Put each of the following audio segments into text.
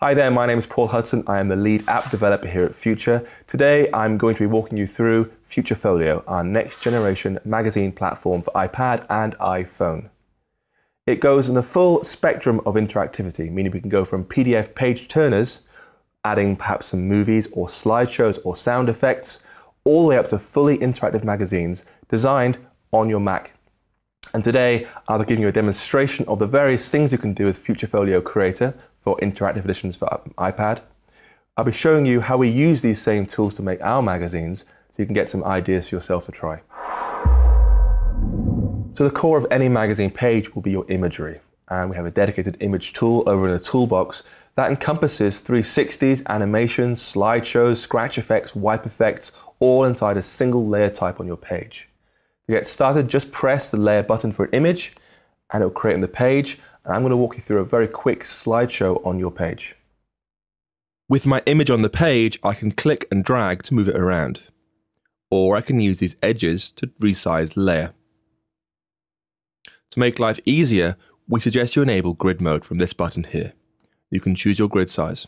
Hi there, my name is Paul Hudson. I am the lead app developer here at Future. Today I'm going to be walking you through FutureFolio, our next generation magazine platform for iPad and iPhone. It goes in the full spectrum of interactivity, meaning we can go from PDF page turners, adding perhaps some movies or slideshows or sound effects, all the way up to fully interactive magazines designed on your Mac. And today I'll be giving you a demonstration of the various things you can do with FutureFolio Creator for interactive editions for iPad. I'll be showing you how we use these same tools to make our magazines so you can get some ideas for yourself to try. So the core of any magazine page will be your imagery, and we have a dedicated image tool over in the toolbox that encompasses 360s, animations, slideshows, scratch effects, wipe effects, all inside a single layer type on your page. To get started, just press the layer button for an image and it will create in the page. And I'm going to walk you through a very quick slideshow on your page. With my image on the page, I can click and drag to move it around. Or I can use these edges to resize the layer. To make life easier, we suggest you enable grid mode from this button here. You can choose your grid size.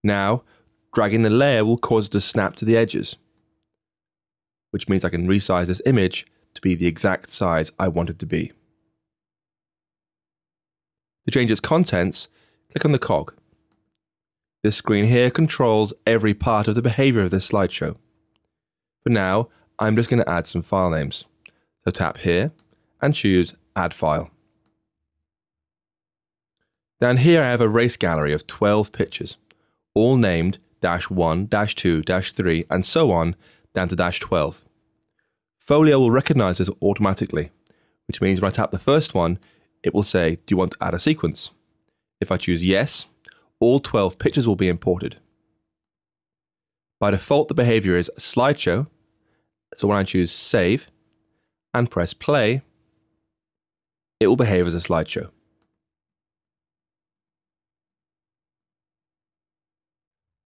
Now, dragging the layer will cause it to snap to the edges, which means I can resize this image to be the exact size I want it to be. To change its contents, click on the cog. This screen here controls every part of the behavior of this slideshow. For now, I'm just going to add some file names. So tap here and choose Add File. Down here I have a race gallery of 12 pictures, all named -1, -2, -3, and so on down to -12. Folio will recognize this automatically, which means when I tap the first one, it will say, do you want to add a sequence? If I choose yes, all 12 pictures will be imported. By default, the behavior is a slideshow. So when I choose save and press play, it will behave as a slideshow.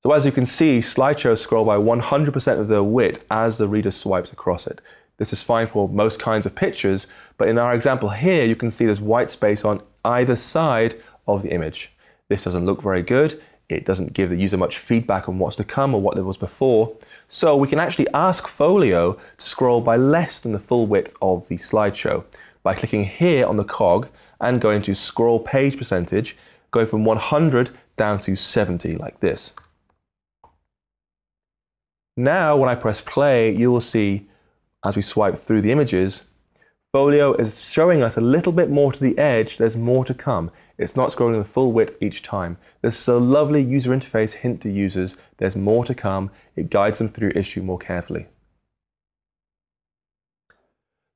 So as you can see, slideshows scroll by 100% of their width as the reader swipes across it. This is fine for most kinds of pictures, but in our example here, you can see there's white space on either side of the image. This doesn't look very good. It doesn't give the user much feedback on what's to come or what there was before. So we can actually ask Folio to scroll by less than the full width of the slideshow by clicking here on the cog and going to scroll page percentage, going from 100 down to 70 like this. Now, when I press play, you will see as we swipe through the images, Folio is showing us a little bit more to the edge. There's more to come. It's not scrolling the full width each time. This is a lovely user interface hint to users. There's more to come. It guides them through issue more carefully.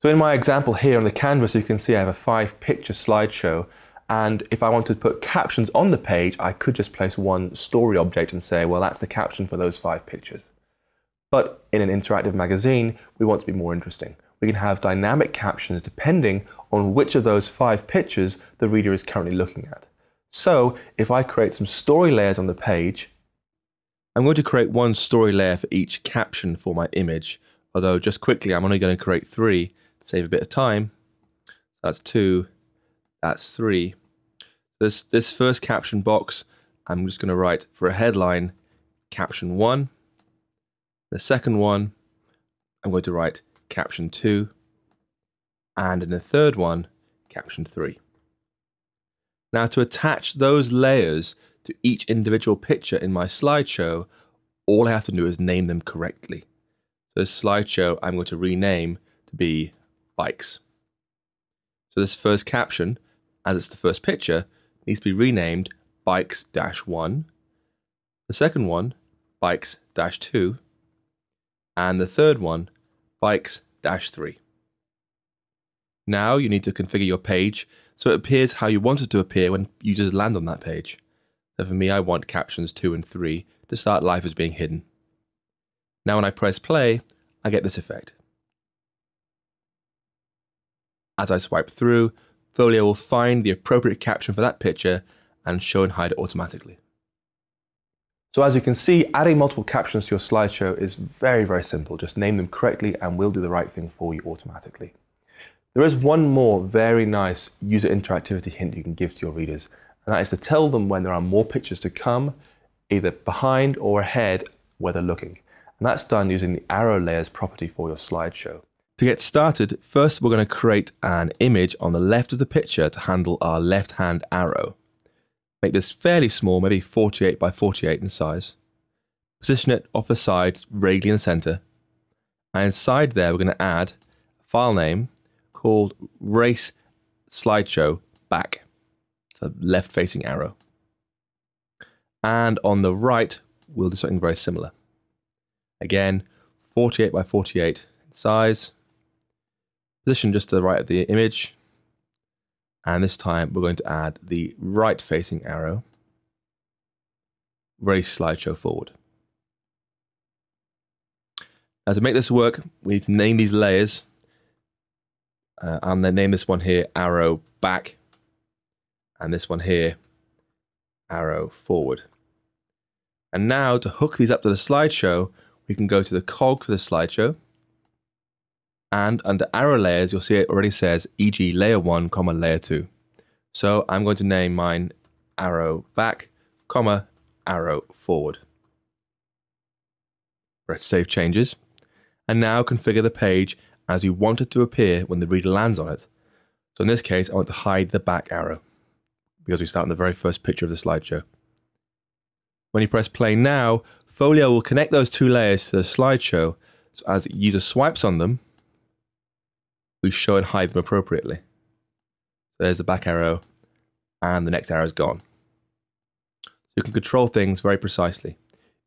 So in my example here on the canvas, you can see I have a 5-picture slideshow. And if I want to put captions on the page, I could just place one story object and say, well, that's the caption for those 5 pictures. But in an interactive magazine, we want to be more interesting. We can have dynamic captions depending on which of those 5 pictures the reader is currently looking at. So if I create some story layers on the page, I'm going to create one story layer for each caption for my image. Although just quickly, I'm only going to create 3 to save a bit of time. That's 2, that's 3. This first caption box, I'm just going to write for a headline, caption 1. The second one, I'm going to write caption 2, and in the third one, caption 3. Now to attach those layers to each individual picture in my slideshow, all I have to do is name them correctly. So this slideshow I'm going to rename to be bikes. So this first caption, as it's the first picture, needs to be renamed bikes-1. The second one, bikes-2. And the third one, bikes-3. Now you need to configure your page so it appears how you want it to appear when users land on that page. So for me, I want captions 2 and 3 to start life as being hidden. Now when I press play, I get this effect. As I swipe through, Folio will find the appropriate caption for that picture and show and hide it automatically. So as you can see, adding multiple captions to your slideshow is very, very simple. Just name them correctly and we'll do the right thing for you automatically. There is one more very nice user interactivity hint you can give to your readers, and that is to tell them when there are more pictures to come, either behind or ahead where they're looking. And that's done using the arrow layers property for your slideshow. To get started, first we're going to create an image on the left of the picture to handle our left-hand arrow. Make this fairly small, maybe 48 by 48 in size. Position it off the sides, radially in the center. And inside there, we're going to add a file name called Race Slideshow Back. It's a left-facing arrow. And on the right, we'll do something very similar. Again, 48 by 48 in size. Position just to the right of the image. And this time, we're going to add the right-facing arrow. Race Slideshow Forward. Now to make this work, we need to name these layers. I'm going to name this one here Arrow Back, and this one here Arrow Forward. And now to hook these up to the slideshow, we can go to the cog for the slideshow, and under Arrow Layers, you'll see it already says e.g. Layer 1, Layer 2. So I'm going to name mine Arrow Back, Arrow Forward. Press Save Changes. And now configure the page as you want it to appear when the reader lands on it. So in this case, I want to hide the back arrow because we start in the very first picture of the slideshow. When you press play now, Folio will connect those two layers to the slideshow, so as the user swipes on them, we show and hide them appropriately. So there's the back arrow, and the next arrow is gone. You can control things very precisely.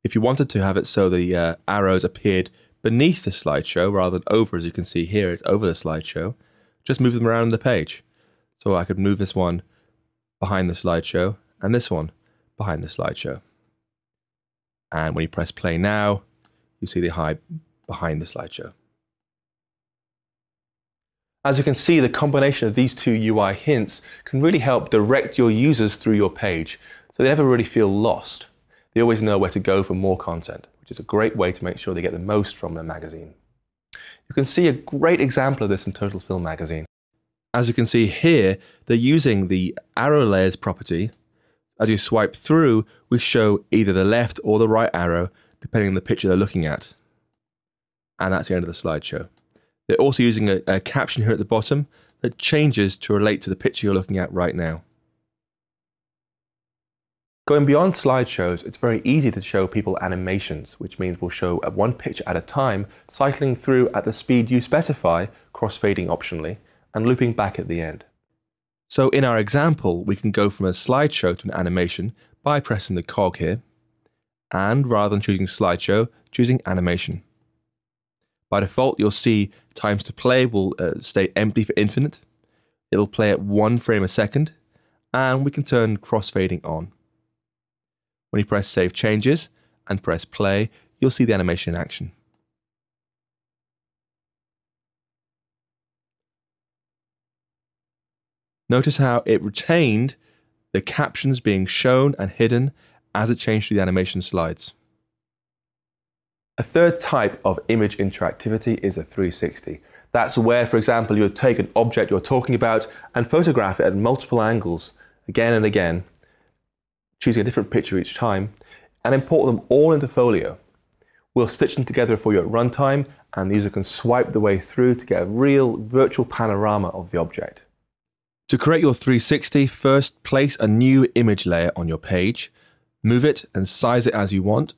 If you wanted to have it so the arrows appeared beneath the slideshow rather than over, as you can see here, it's over the slideshow, just move them around the page. So I could move this one behind the slideshow and this one behind the slideshow. And when you press play now, you see they hide behind the slideshow. As you can see, the combination of these two UI hints can really help direct your users through your page, so they never really feel lost. They always know where to go for more content, which is a great way to make sure they get the most from their magazine. You can see a great example of this in Total Film magazine. As you can see here, they're using the arrow layers property. As you swipe through, we show either the left or the right arrow, depending on the picture they're looking at. And that's the end of the slideshow. They're also using a caption here at the bottom that changes to relate to the picture you're looking at right now. Going beyond slideshows, it's very easy to show people animations, which means we'll show one picture at a time, cycling through at the speed you specify, crossfading optionally, and looping back at the end. So in our example, we can go from a slideshow to an animation by pressing the cog here, and rather than choosing slideshow, choosing animation. By default, you'll see times to play will stay empty for infinite. It'll play at 1 frame a second, and we can turn crossfading on. When you press Save Changes and press play, you'll see the animation in action. Notice how it retained the captions being shown and hidden as it changed through the animation slides. A third type of image interactivity is a 360. That's where, for example, you'll take an object you're talking about and photograph it at multiple angles, again and again, choosing a different picture each time, and import them all into Folio. We'll stitch them together for you at runtime, and the user can swipe the way through to get a real virtual panorama of the object. To create your 360, first place a new image layer on your page, move it and size it as you want,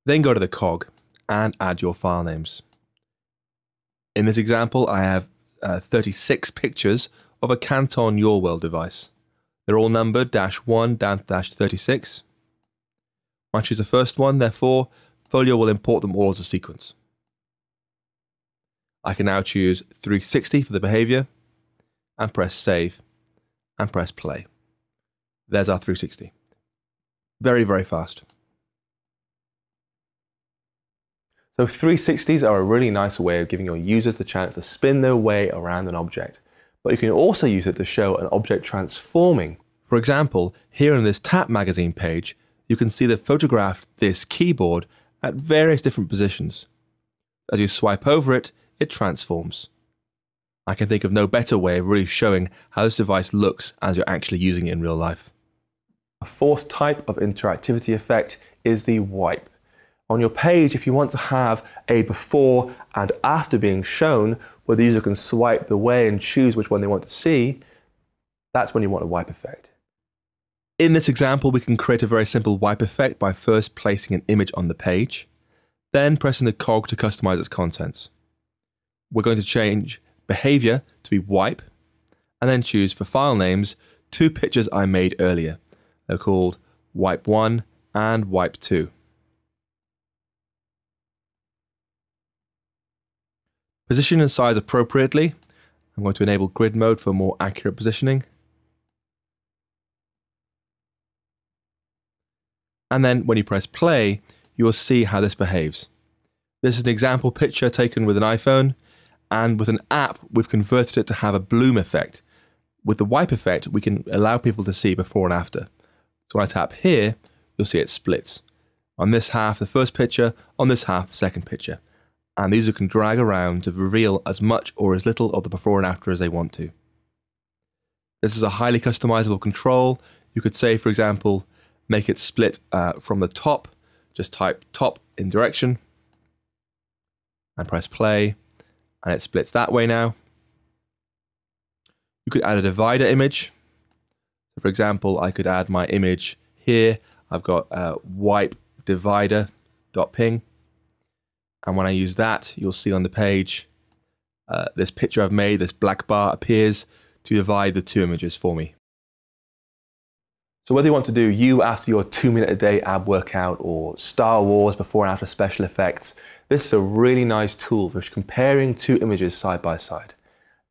then go to the cog and add your file names. In this example, I have 36 pictures of a Canton Your World device. They're all numbered -1 down to -36. I choose the first one, therefore, Folio will import them all as a sequence. I can now choose 360 for the behavior, and press Save, and press Play. There's our 360. Very, very fast. So 360s are a really nice way of giving your users the chance to spin their way around an object. But you can also use it to show an object transforming. For example, here on this Tap magazine page, you can see they've photographed this keyboard at various different positions. As you swipe over it, it transforms. I can think of no better way of really showing how this device looks as you're actually using it in real life. A fourth type of interactivity effect is the wipe. On your page, if you want to have a before and after being shown, where the user can swipe the way and choose which one they want to see, that's when you want a wipe effect. In this example, we can create a very simple wipe effect by first placing an image on the page, then pressing the cog to customize its contents. We're going to change behavior to be wipe, and then choose for file names 2 pictures I made earlier. They're called wipe 1 and wipe 2. Position and size appropriately. I'm going to enable grid mode for more accurate positioning. And then when you press play, you will see how this behaves. This is an example picture taken with an iPhone, and with an app, we've converted it to have a bloom effect. With the wipe effect, we can allow people to see before and after. So when I tap here, you'll see it splits. On this half, the first picture, on this half, the second picture. And these you can drag around to reveal as much or as little of the before and after as they want to. This is a highly customizable control. You could say, for example, make it split from the top. Just type top in direction and press play, and it splits that way now. You could add a divider image. For example, I could add my image here. I've got wipe divider.ping. And when I use that, you'll see on the page, this picture I've made, this black bar appears to divide the 2 images for me. So whether you want to do you after your 2-minute-a-day ab workout or Star Wars before and after special effects, this is a really nice tool for comparing 2 images side by side.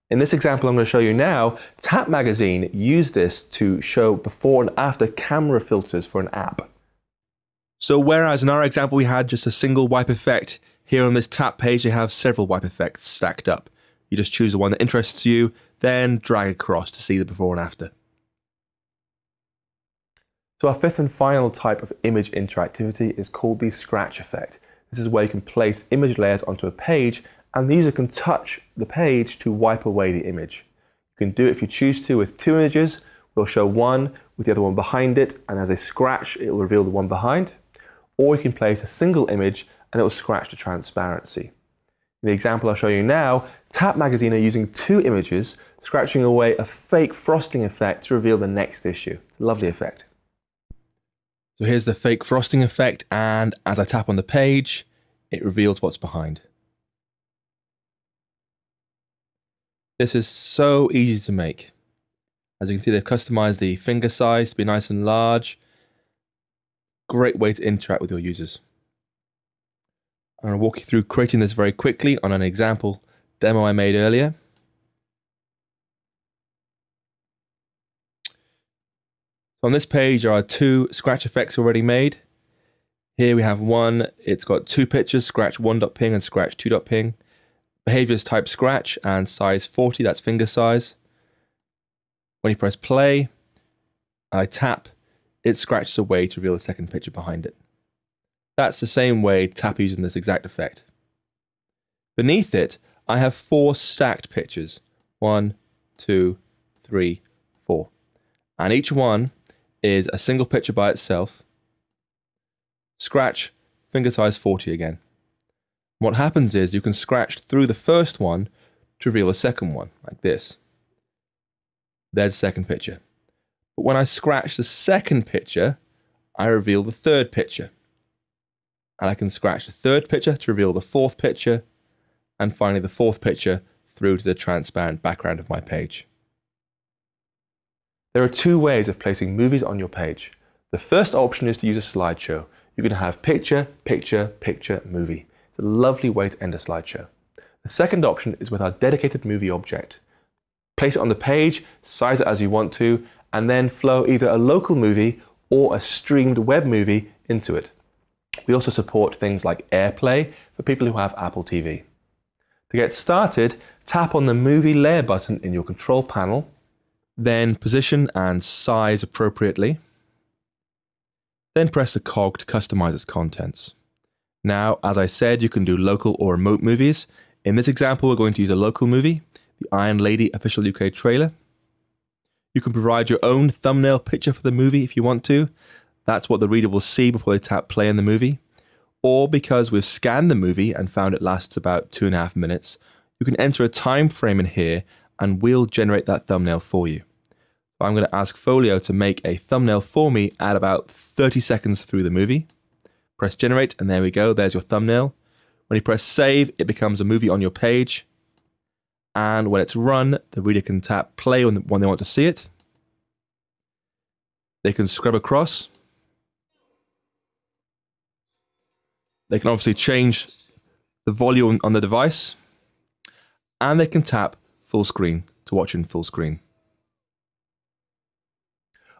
In this example I'm going to show you now, Tap Magazine used this to show before and after camera filters for an app. So whereas in our example we had just a single wipe effect, here on this Tap page they have several wipe effects stacked up. You just choose the one that interests you, then drag across to see the before and after. So our fifth and final type of image interactivity is called the scratch effect. This is where you can place image layers onto a page, and the user can touch the page to wipe away the image. You can do it if you choose to with 2 images. We'll show one with the other one behind it, and as they scratch, it will reveal the one behind. Or you can place a single image and it will scratch to transparency. In the example I'll show you now, Tap Magazine are using 2 images, scratching away a fake frosting effect to reveal the next issue. Lovely effect. So here's the fake frosting effect, and as I tap on the page, it reveals what's behind. This is so easy to make. As you can see, they've customized the finger size to be nice and large. Great way to interact with your users. I'm going to walk you through creating this very quickly on an example demo I made earlier. On this page there are 2 scratch effects already made. Here we have one, it's got 2 pictures, scratch 1.ping and scratch 2.ping. Behavior is type scratch and size 40, that's finger size. When you press play, I tap, it scratches away to reveal the second picture behind it. That's the same way Tap using this exact effect. Beneath it, I have 4 stacked pictures. 1, 2, 3, 4. And each one is a single picture by itself. Scratch, finger size 40 again. What happens is you can scratch through the first one to reveal a second one, like this. There's the second picture. But when I scratch the second picture, I reveal the third picture. And I can scratch the third picture to reveal the fourth picture, and finally the fourth picture through to the transparent background of my page. There are 2 ways of placing movies on your page. The first option is to use a slideshow. You can have picture, picture, picture, movie. It's a lovely way to end a slideshow. The second option is with our dedicated movie object. Place it on the page, size it as you want to, and then flow either a local movie or a streamed web movie into it. We also support things like AirPlay for people who have Apple TV. To get started, tap on the Movie Layer button in your control panel, then position and size appropriately. Then press the cog to customize its contents. Now, as I said, you can do local or remote movies. In this example, we're going to use a local movie, the Iron Lady official UK trailer. You can provide your own thumbnail picture for the movie if you want to. That's what the reader will see before they tap play in the movie. Or because we've scanned the movie and found it lasts about 2.5 minutes, you can enter a time frame in here and we'll generate that thumbnail for you. I'm going to ask Folio to make a thumbnail for me at about 30 seconds through the movie. Press generate and there we go, there's your thumbnail. When you press save, it becomes a movie on your page. And when it's run, the reader can tap play when they want to see it. They can scrub across. They can obviously change the volume on the device. And they can tap full screen to watch in full screen.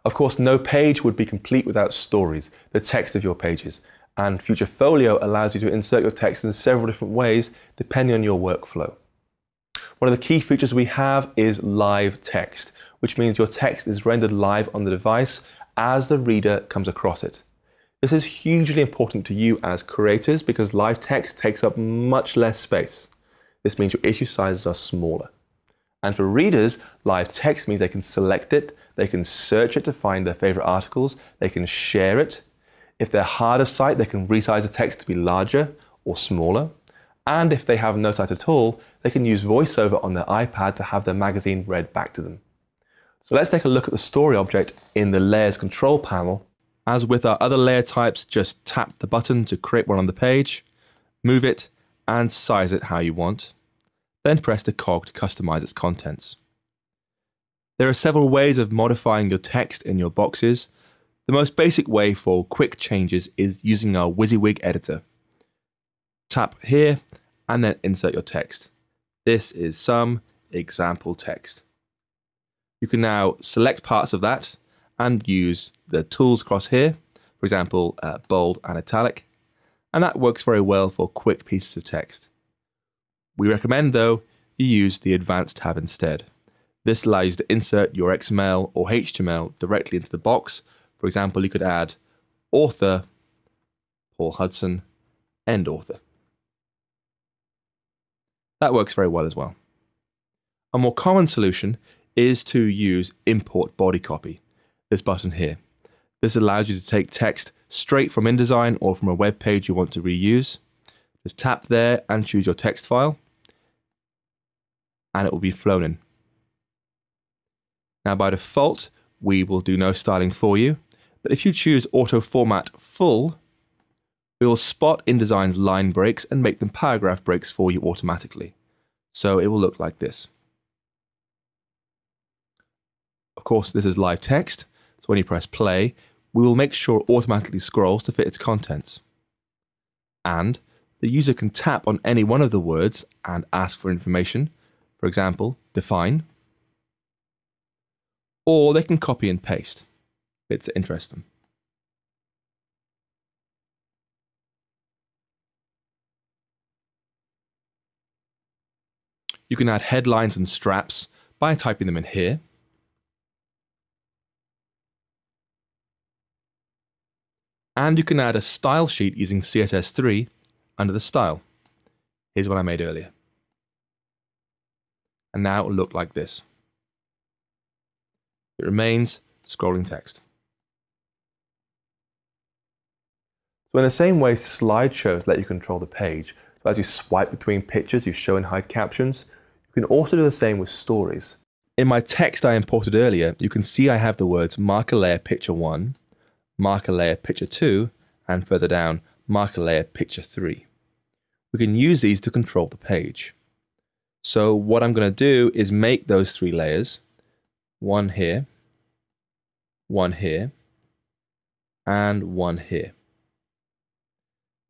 Of course, no page would be complete without stories, the text of your pages. And FutureFolio allows you to insert your text in several different ways depending on your workflow. One of the key features we have is live text, which means your text is rendered live on the device as the reader comes across it. This is hugely important to you as creators because live text takes up much less space. This means your issue sizes are smaller. And for readers, live text means they can select it, they can search it to find their favorite articles, they can share it. If they're hard of sight, they can resize the text to be larger or smaller. And if they have no sight at all, they can use VoiceOver on their iPad to have their magazine read back to them. So let's take a look at the story object in the Layers control panel. As with our other layer types, just tap the button to create one on the page, move it, and size it how you want. Then press the cog to customize its contents. There are several ways of modifying your text in your boxes. The most basic way for quick changes is using our WYSIWYG editor. Tap here and then insert your text. This is some example text. You can now select parts of that and use the tools across here, for example, bold and italic, and that works very well for quick pieces of text. We recommend, though, you use the Advanced tab instead. This allows you to insert your XML or HTML directly into the box. For example, you could add author, Paul Hudson, end author. That works very well as well. A more common solution is to use import body copy, this button here. This allows you to take text straight from InDesign or from a web page you want to reuse. Just tap there and choose your text file, and it will be flown in. Now by default, we will do no styling for you, but if you choose Auto Format Full, we will spot InDesign's line breaks and make them paragraph breaks for you automatically. So it will look like this. Of course, this is live text, so when you press play, we will make sure it automatically scrolls to fit its contents. And the user can tap on any one of the words and ask for information, for example, define, or they can copy and paste. It's interesting. You can add headlines and straps by typing them in here. And you can add a style sheet using CSS3 under the style. Here's what I made earlier. And now it will look like this. It remains scrolling text. So in the same way slideshows let you control the page, so as you swipe between pictures, you show and hide captions, you can also do the same with stories. In my text I imported earlier, you can see I have the words marker layer picture 1, marker layer picture 2, and further down, marker layer picture 3. We can use these to control the page. So what I'm going to do is make those 3 layers, one here, and one here.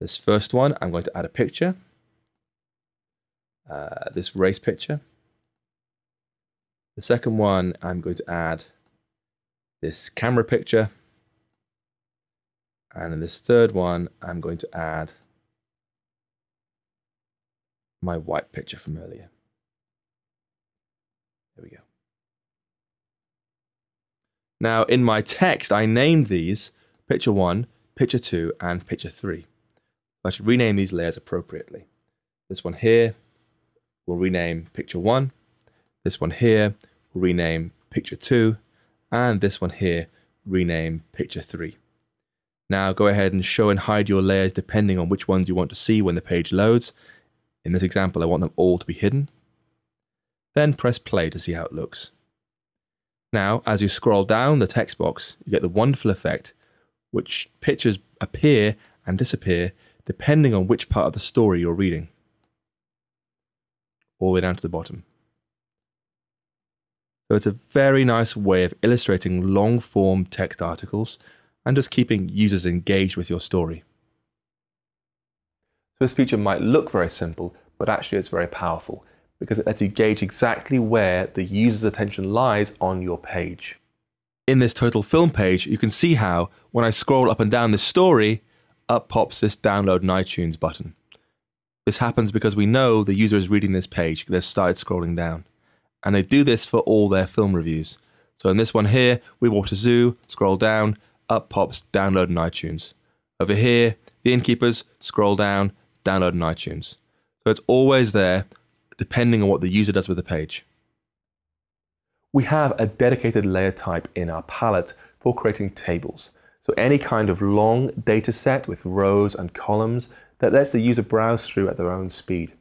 This first one, I'm going to add a picture, this race picture. The second one, I'm going to add this camera picture. And in this third one, I'm going to add my white picture from earlier. There we go. Now in my text, I named these picture 1, picture 2, and picture 3. I should rename these layers appropriately. This one here will rename picture 1. This one here will rename picture 2. and this one here, rename picture 3. Now go ahead and show and hide your layers depending on which ones you want to see when the page loads. In this example, I want them all to be hidden. Then press play to see how it looks. Now, as you scroll down the text box, you get the wonderful effect which pictures appear and disappear depending on which part of the story you're reading. All the way down to the bottom. So it's a very nice way of illustrating long-form text articles and just keeping users engaged with your story. So this feature might look very simple, but actually it's very powerful because it lets you gauge exactly where the user's attention lies on your page. In this total film page, you can see how, when I scroll up and down this story, up pops this download in iTunes button. This happens because we know the user is reading this page, they've started scrolling down. And they do this for all their film reviews. So in this one here, We Walked a Zoo, scroll down, up pops download in iTunes. Over here, The Innkeepers, scroll down, download in iTunes. So it's always there, depending on what the user does with the page. We have a dedicated layer type in our palette for creating tables. So any kind of long data set with rows and columns that lets the user browse through at their own speed.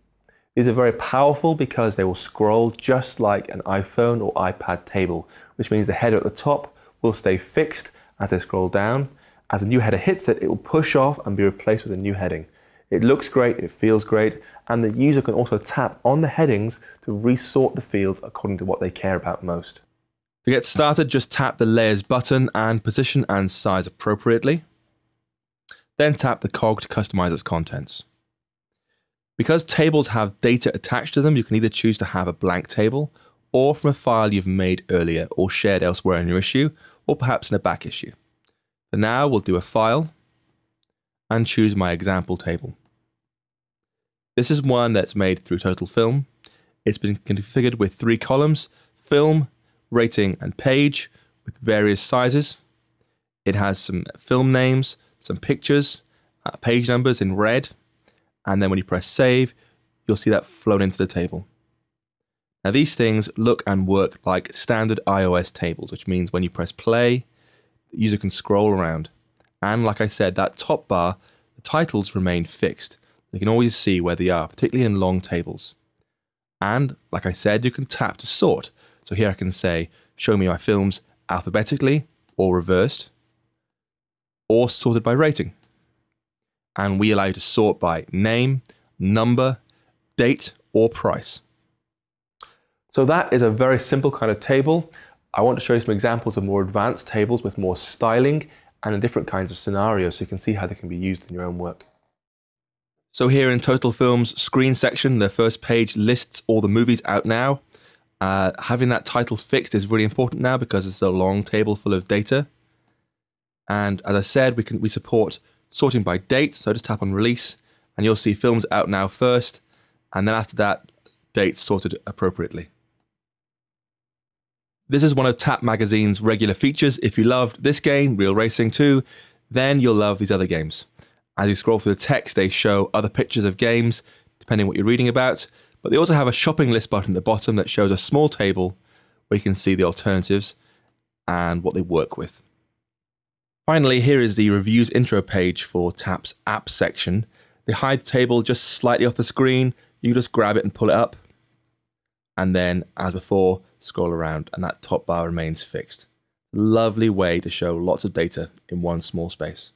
These are very powerful because they will scroll just like an iPhone or iPad table, which means the header at the top will stay fixed as they scroll down. As a new header hits it, it will push off and be replaced with a new heading. It looks great, it feels great, and the user can also tap on the headings to resort the fields according to what they care about most. To get started, just tap the Layers button and position and size appropriately. Then tap the cog to customize its contents. Because tables have data attached to them, you can either choose to have a blank table, or from a file you've made earlier or shared elsewhere in your issue, or perhaps in a back issue. For now, we'll do a file and choose my example table. This is one that's made through Total Film. It's been configured with 3 columns, film, rating and page, with various sizes. It has some film names, some pictures, page numbers in red, and then when you press save, you'll see that flown into the table. Now these things look and work like standard iOS tables, which means when you press play, the user can scroll around. And like I said, that top bar, the titles remain fixed. You can always see where they are, particularly in long tables. And like I said, you can tap to sort. So here I can say, show me my films alphabetically or reversed, or sorted by rating. And we allow you to sort by name, number, date, or price. So that is a very simple kind of table. I want to show you some examples of more advanced tables with more styling and in different kinds of scenarios so you can see how they can be used in your own work. So here in Total Film's screen section, the first page lists all the movies out now. Having that title fixed is really important now because it's a long table full of data. And as I said, we support sorting by date, so just tap on release and you'll see films out now first, and then after that, dates sorted appropriately. This is one of Tap Magazine's regular features. If you loved this game, Real Racing 2, then you'll love these other games. As you scroll through the text, they show other pictures of games, depending on what you're reading about, but they also have a shopping list button at the bottom that shows a small table where you can see the alternatives and what they work with. Finally, here is the reviews intro page for Tap's app section. They hide the table just slightly off the screen. You can just grab it and pull it up. And then, as before, scroll around and that top bar remains fixed. Lovely way to show lots of data in one small space.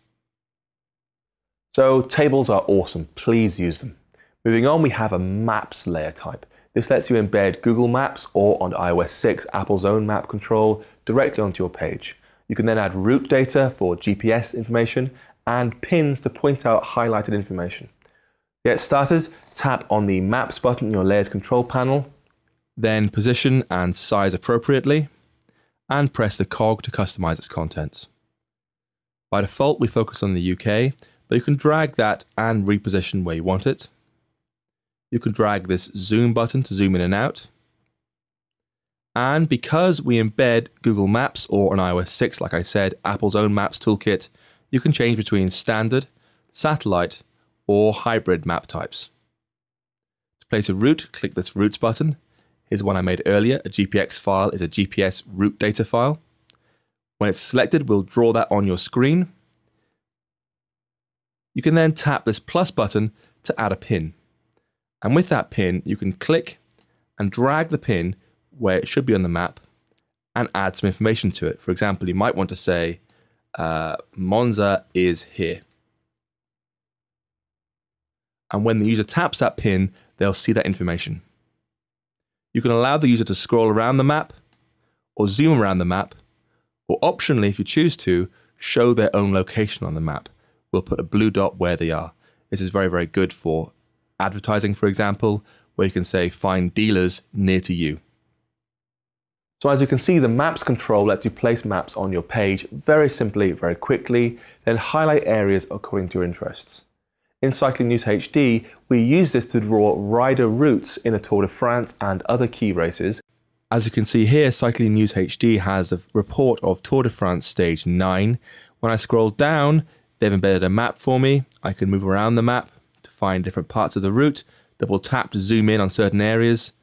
So tables are awesome. Please use them. Moving on, we have a Maps layer type. This lets you embed Google Maps or on iOS 6, Apple's own map control directly onto your page. You can then add route data for GPS information and pins to point out highlighted information. To get started, tap on the Maps button in your Layers control panel, then position and size appropriately, and press the cog to customize its contents. By default, we focus on the UK, but you can drag that and reposition where you want it. You can drag this zoom button to zoom in and out. And because we embed Google Maps or on iOS 6, like I said, Apple's own Maps toolkit, you can change between standard, satellite, or hybrid map types. To place a route, click this routes button. Here's one I made earlier. A GPX file is a GPS route data file. When it's selected, we'll draw that on your screen. You can then tap this plus button to add a pin. And with that pin, you can click and drag the pin where it should be on the map and add some information to it. For example, you might want to say, Monza is here. And when the user taps that pin, they'll see that information. You can allow the user to scroll around the map or zoom around the map, or optionally, if you choose to, show their own location on the map. We'll put a blue dot where they are. This is very, very good for advertising, for example, where you can say, find dealers near to you. So as you can see, the Maps control lets you place maps on your page very simply, very quickly, then highlight areas according to your interests. In Cycling News HD, we use this to draw rider routes in the Tour de France and other key races. As you can see here, Cycling News HD has a report of Tour de France Stage 9. When I scroll down, they've embedded a map for me. I can move around the map to find different parts of the route, double tap to zoom in on certain areas,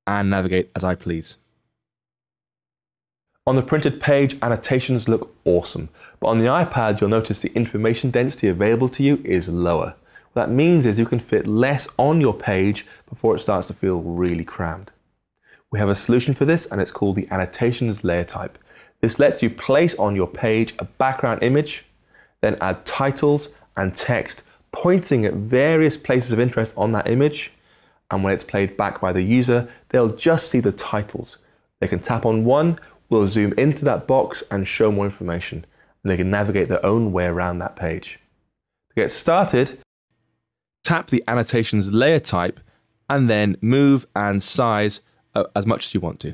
and navigate as I please. On the printed page, annotations look awesome, but on the iPad, you'll notice the information density available to you is lower. What that means is you can fit less on your page before it starts to feel really crammed. We have a solution for this, and it's called the Annotations layer type. This lets you place on your page a background image, then add titles and text pointing at various places of interest on that image, and when it's played back by the user, they'll just see the titles. They can tap on one, we'll zoom into that box and show more information, and they can navigate their own way around that page. To get started, tap the Annotations layer type and then move and size as much as you want to.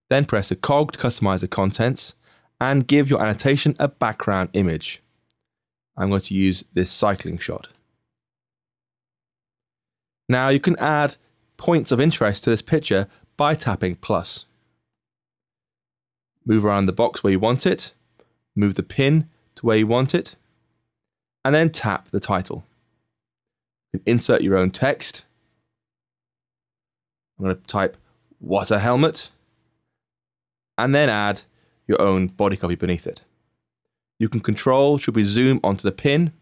Then press the cog to customize the contents and give your annotation a background image. I'm going to use this cycling shot. Now you can add points of interest to this picture by tapping plus. Move around the box where you want it, move the pin to where you want it, and then tap the title. You can insert your own text. I'm going to type, "What a helmet," and then add your own body copy beneath it. You can control, should we zoom onto the pin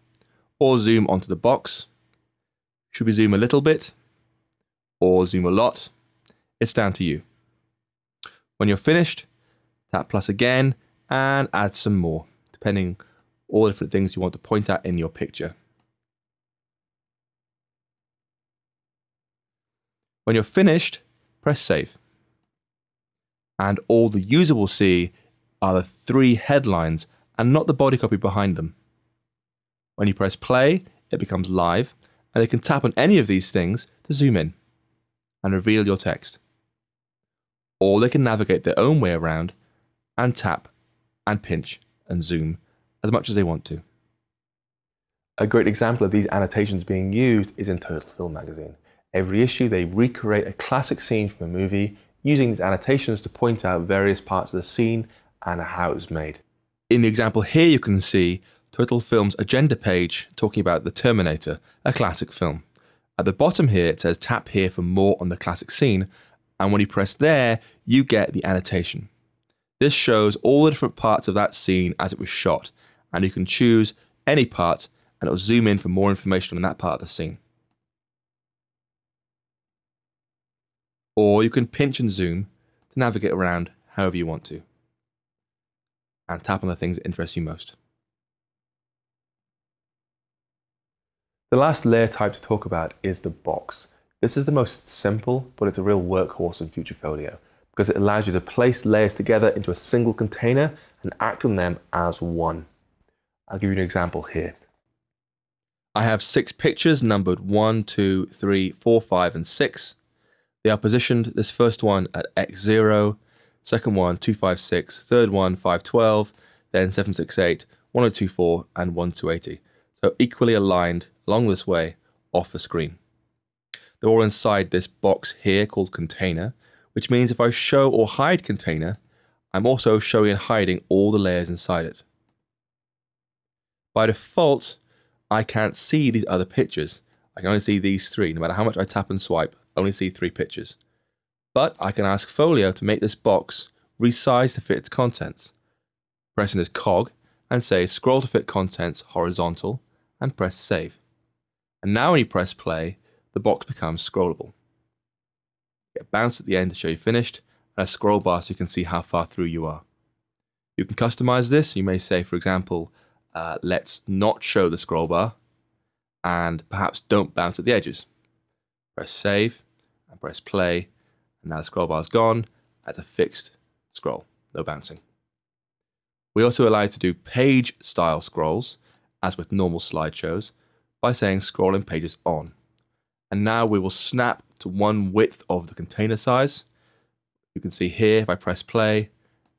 or zoom onto the box? Should we zoom a little bit or zoom a lot? It's down to you. When you're finished, tap plus again and add some more, depending on all the different things you want to point at in your picture. When you're finished, press save. And all the user will see are the 3 headlines and not the body copy behind them. When you press play, it becomes live, and they can tap on any of these things to zoom in and reveal your text. Or they can navigate their own way around and tap and pinch and zoom as much as they want to. A great example of these annotations being used is in Total Film magazine. Every issue they recreate a classic scene from a movie using these annotations to point out various parts of the scene and how it was made. In the example here you can see Total Film's agenda page talking about The Terminator, a classic film. At the bottom here it says tap here for more on the classic scene, and when you press there you get the annotation. This shows all the different parts of that scene as it was shot, and you can choose any part and it will zoom in for more information on that part of the scene. Or you can pinch and zoom to navigate around however you want to, and tap on the things that interest you most. The last layer type to talk about is the box. This is the most simple, but it's a real workhorse in FutureFolio, because it allows you to place layers together into a single container and act on them as one. I'll give you an example here. I have 6 pictures numbered 1, 2, 3, 4, 5, and 6. They are positioned, this first one at x0, second one 256, third one 512, then 768, 1024, and 1280. So equally aligned along this way off the screen. They're all inside this box here called container, which means if I show or hide container, I'm also showing and hiding all the layers inside it. By default, I can't see these other pictures. I can only see these 3. No matter how much I tap and swipe, I only see 3 pictures. But I can ask Folio to make this box resize to fit its contents. pressing this cog and say scroll to fit contents horizontal and press save. And now when you press play, the box becomes scrollable. Get a bounce at the end to show you finished, and a scroll bar so you can see how far through you are. You can customize this. You may say, for example, let's not show the scroll bar and perhaps don't bounce at the edges. Press save and press play, and now the scroll bar is gone. That's a fixed scroll, no bouncing. We also allow you to do page style scrolls, as with normal slideshows, by saying scrolling pages on. And now we will snap to one width of the container size. You can see here, if I press play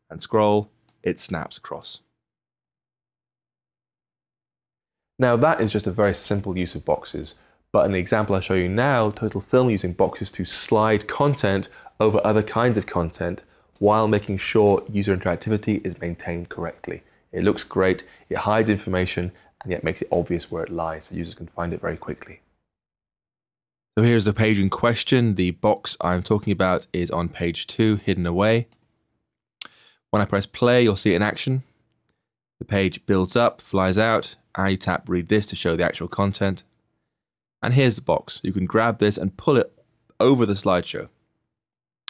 and scroll, it snaps across. Now that is just a very simple use of boxes, but in the example I show you now, Total Film using boxes to slide content over other kinds of content while making sure user interactivity is maintained correctly. It looks great, it hides information, and yet makes it obvious where it lies, so users can find it very quickly. So here's the page in question. The box I'm talking about is on page 2, hidden away. When I press play, you'll see it in action. The page builds up, flies out, and you tap read this to show the actual content. And here's the box. You can grab this and pull it over the slideshow.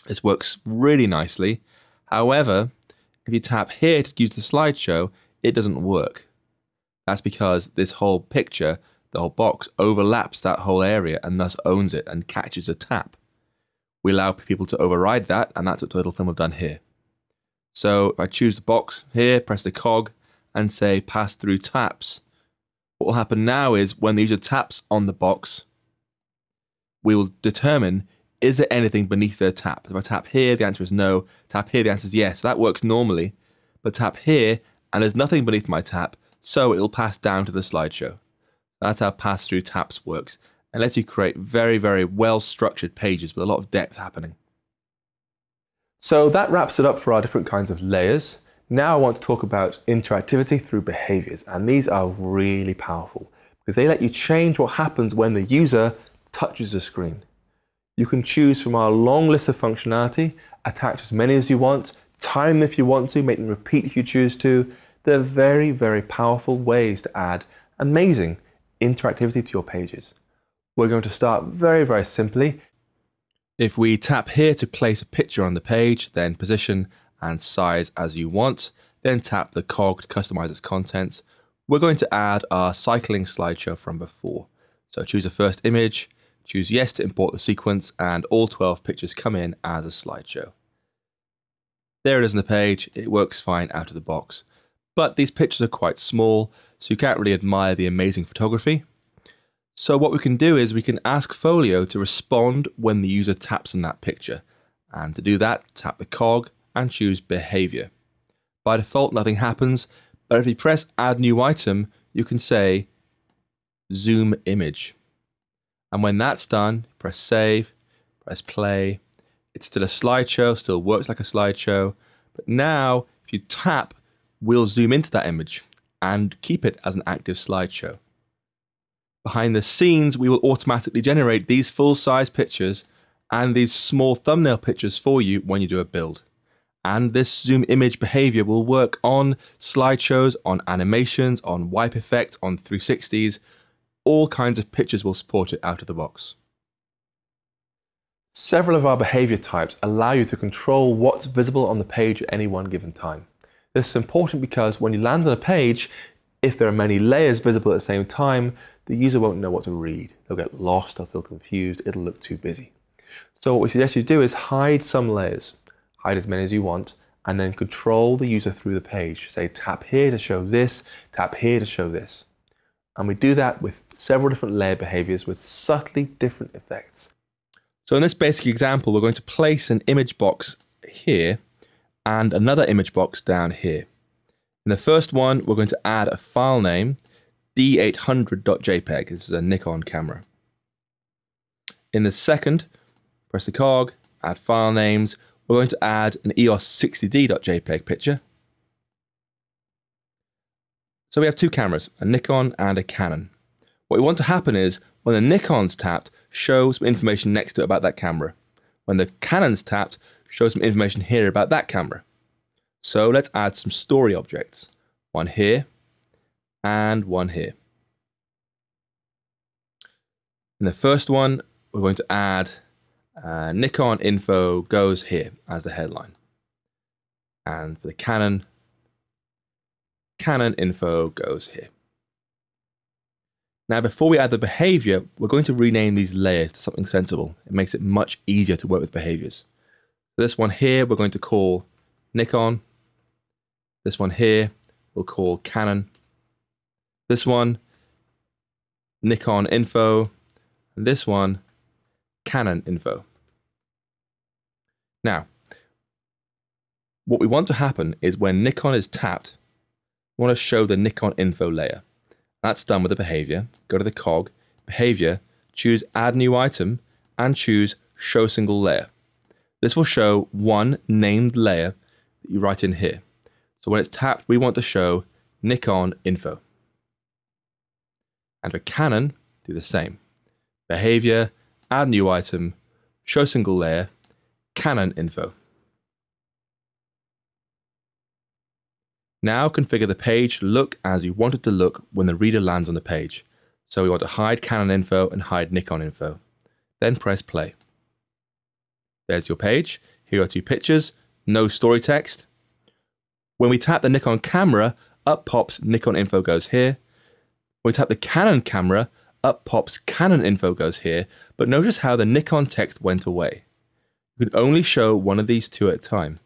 This works really nicely. However, if you tap here to use the slideshow, it doesn't work. That's because this whole picture, the whole box, overlaps that whole area and thus owns it and catches the tap. We allow people to override that, and that's what Total Film have done here. So if I choose the box here, press the cog, and say pass through taps, what will happen now is when the user taps on the box, we will determine, is there anything beneath their tap? If I tap here, the answer is no. Tap here, the answer is yes. So that works normally. But tap here, and there's nothing beneath my tap, so it'll pass down to the slideshow. That's how pass-through taps works, and lets you create very, very well-structured pages with a lot of depth happening. So that wraps it up for our different kinds of layers. Now I want to talk about interactivity through behaviors, and these are really powerful because they let you change what happens when the user touches the screen. You can choose from our long list of functionality, attach as many as you want, time them if you want to, make them repeat if you choose to. They're very, very powerful ways to add amazing interactivity to your pages. We're going to start very, very simply. If we tap here to place a picture on the page, then position and size as you want, then tap the cog to customize its contents, we're going to add our cycling slideshow from before. So choose a first image, choose yes to import the sequence, and all 12 pictures come in as a slideshow. There it is on the page. It works fine out of the box. But these pictures are quite small, so you can't really admire the amazing photography. So what we can do is we can ask Folio to respond when the user taps on that picture. And to do that, tap the cog and choose behavior. By default, nothing happens, but if you press add new item, you can say zoom image. And when that's done, press save, press play. It's still a slideshow, still works like a slideshow, but now if you tap, we'll zoom into that image and keep it as an active slideshow. Behind the scenes, we will automatically generate these full-size pictures and these small thumbnail pictures for you when you do a build. And this zoom image behavior will work on slideshows, on animations, on wipe effects, on 360s. All kinds of pictures will support it out of the box. Several of our behavior types allow you to control what's visible on the page at any one given time. This is important because when you land on a page, if there are many layers visible at the same time, the user won't know what to read. They'll get lost, they'll feel confused, it'll look too busy. So what we suggest you do is hide some layers, hide as many as you want, and then control the user through the page. Say tap here to show this, tap here to show this. And we do that with several different layer behaviors with subtly different effects. So in this basic example, we're going to place an image box here and another image box down here. In the first one, we're going to add a file name, d800.jpg. This is a Nikon camera. In the second, press the cog, add file names. We're going to add an EOS60d.jpg picture. So we have two cameras, a Nikon and a Canon. What we want to happen is, when the Nikon's tapped, show some information next to it about that camera. When the Canon's tapped, show some information here about that camera. So let's add some story objects. One here and one here. In the first one, we're going to add Nikon info goes here as the headline. And for the Canon info goes here. Now, before we add the behavior, we're going to rename these layers to something sensible. It makes it much easier to work with behaviors. This one here, we're going to call Nikon. This one here, we'll call Canon. This one, Nikon info. And this one, Canon info. Now, what we want to happen is when Nikon is tapped, we want to show the Nikon info layer. That's done with the behavior. Go to the cog, behavior, choose add new item, and choose show single layer. This will show one named layer that you write in here. So when it's tapped, we want to show Nikon info. And for Canon, do the same. Behavior, add new item, show single layer, Canon info. Now configure the page to look as you want it to look when the reader lands on the page. So we want to hide Canon info and hide Nikon info. Then press play. There's your page. Here are two pictures, no story text. When we tap the Nikon camera, up pops Nikon info goes here. When we tap the Canon camera, up pops Canon info goes here, but notice how the Nikon text went away. You can only show one of these two at a time.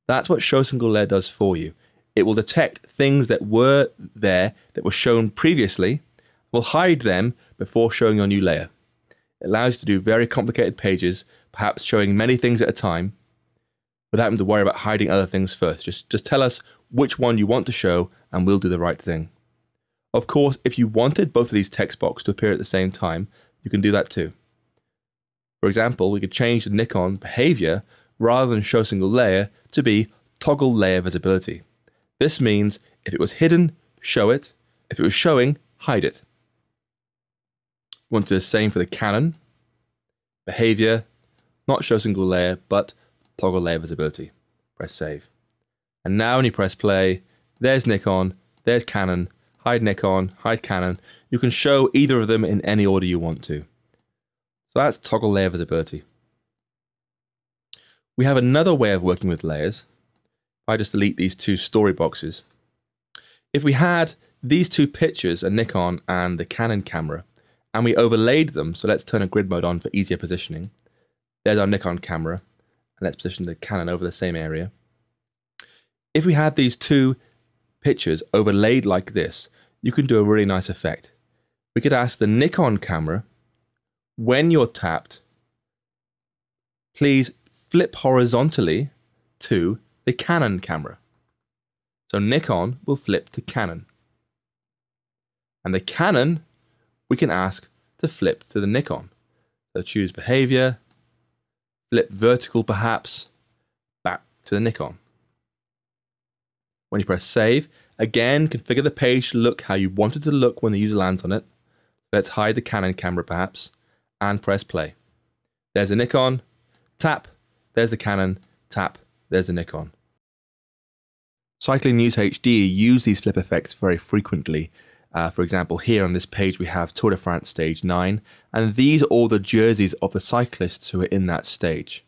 That's what show single layer does for you. It will detect things that were there that were shown previously, will hide them before showing your new layer. It allows you to do very complicated pages, perhaps showing many things at a time, without having to worry about hiding other things first. Just tell us which one you want to show and we'll do the right thing. Of course, if you wanted both of these text boxes to appear at the same time, you can do that too. For example, we could change the Nikon behavior rather than show single layer to be toggle layer visibility. This means if it was hidden, show it. If it was showing, hide it. We want to do the same for the Canon. Behavior, not show single layer, but toggle layer visibility. Press save. And now when you press play, there's Nikon, there's Canon, hide Nikon, hide Canon. You can show either of them in any order you want to. So that's toggle layer visibility. We have another way of working with layers. I just delete these two story boxes. If we had these two pictures, a Nikon and the Canon camera, and we overlaid them, so let's turn a grid mode on for easier positioning. There's our Nikon camera, and let's position the Canon over the same area. If we had these two pictures overlaid like this, you can do a really nice effect. We could ask the Nikon camera, when you're tapped, please flip horizontally to the Canon camera. So Nikon will flip to Canon. And the Canon, we can ask to flip to the Nikon. So choose behavior, flip vertical perhaps, back to the Nikon. When you press save, again, configure the page to look how you want it to look when the user lands on it. Let's hide the Canon camera perhaps, and press play. There's the Nikon, tap, there's the Canon, tap, there's the Nikon. Cycling News HD use these flip effects very frequently. For example, here on this page we have Tour de France Stage 9, and these are all the jerseys of the cyclists who are in that stage.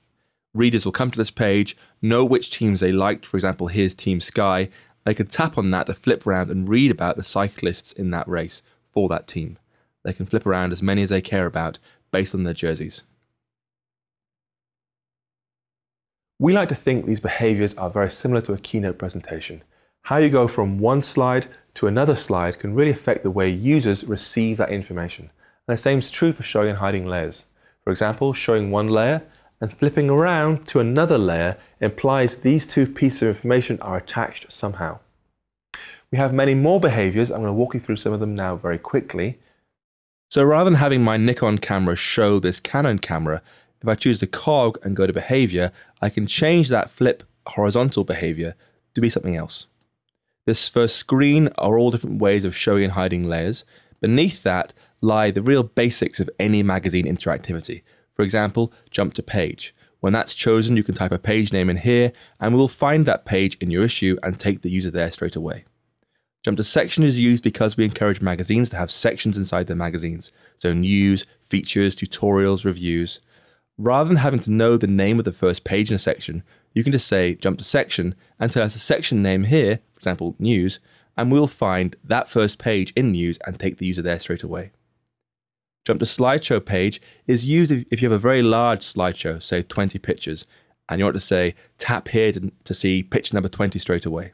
Readers will come to this page, know which teams they liked, for example, here's Team Sky. They can tap on that to flip around and read about the cyclists in that race for that team. They can flip around as many as they care about based on their jerseys. We like to think these behaviors are very similar to a keynote presentation. How you go from one slide to another slide can really affect the way users receive that information. And the same is true for showing and hiding layers. For example, showing one layer and flipping around to another layer implies these two pieces of information are attached somehow. We have many more behaviors. I'm going to walk you through some of them now very quickly. So rather than having my Nikon camera show this Canon camera, if I choose the cog and go to behavior, I can change that flip horizontal behavior to be something else. This first screen are all different ways of showing and hiding layers. Beneath that lie the real basics of any magazine interactivity. For example, jump to page. When that's chosen, you can type a page name in here and we'll find that page in your issue and take the user there straight away. Jump to section is used because we encourage magazines to have sections inside their magazines. So news, features, tutorials, reviews. Rather than having to know the name of the first page in a section, you can just say jump to section and tell us a section name here, for example, news, and we'll find that first page in news and take the user there straight away. Jump to slideshow page is used if you have a very large slideshow, say 20 pictures, and you want to say tap here to see picture number 20 straight away.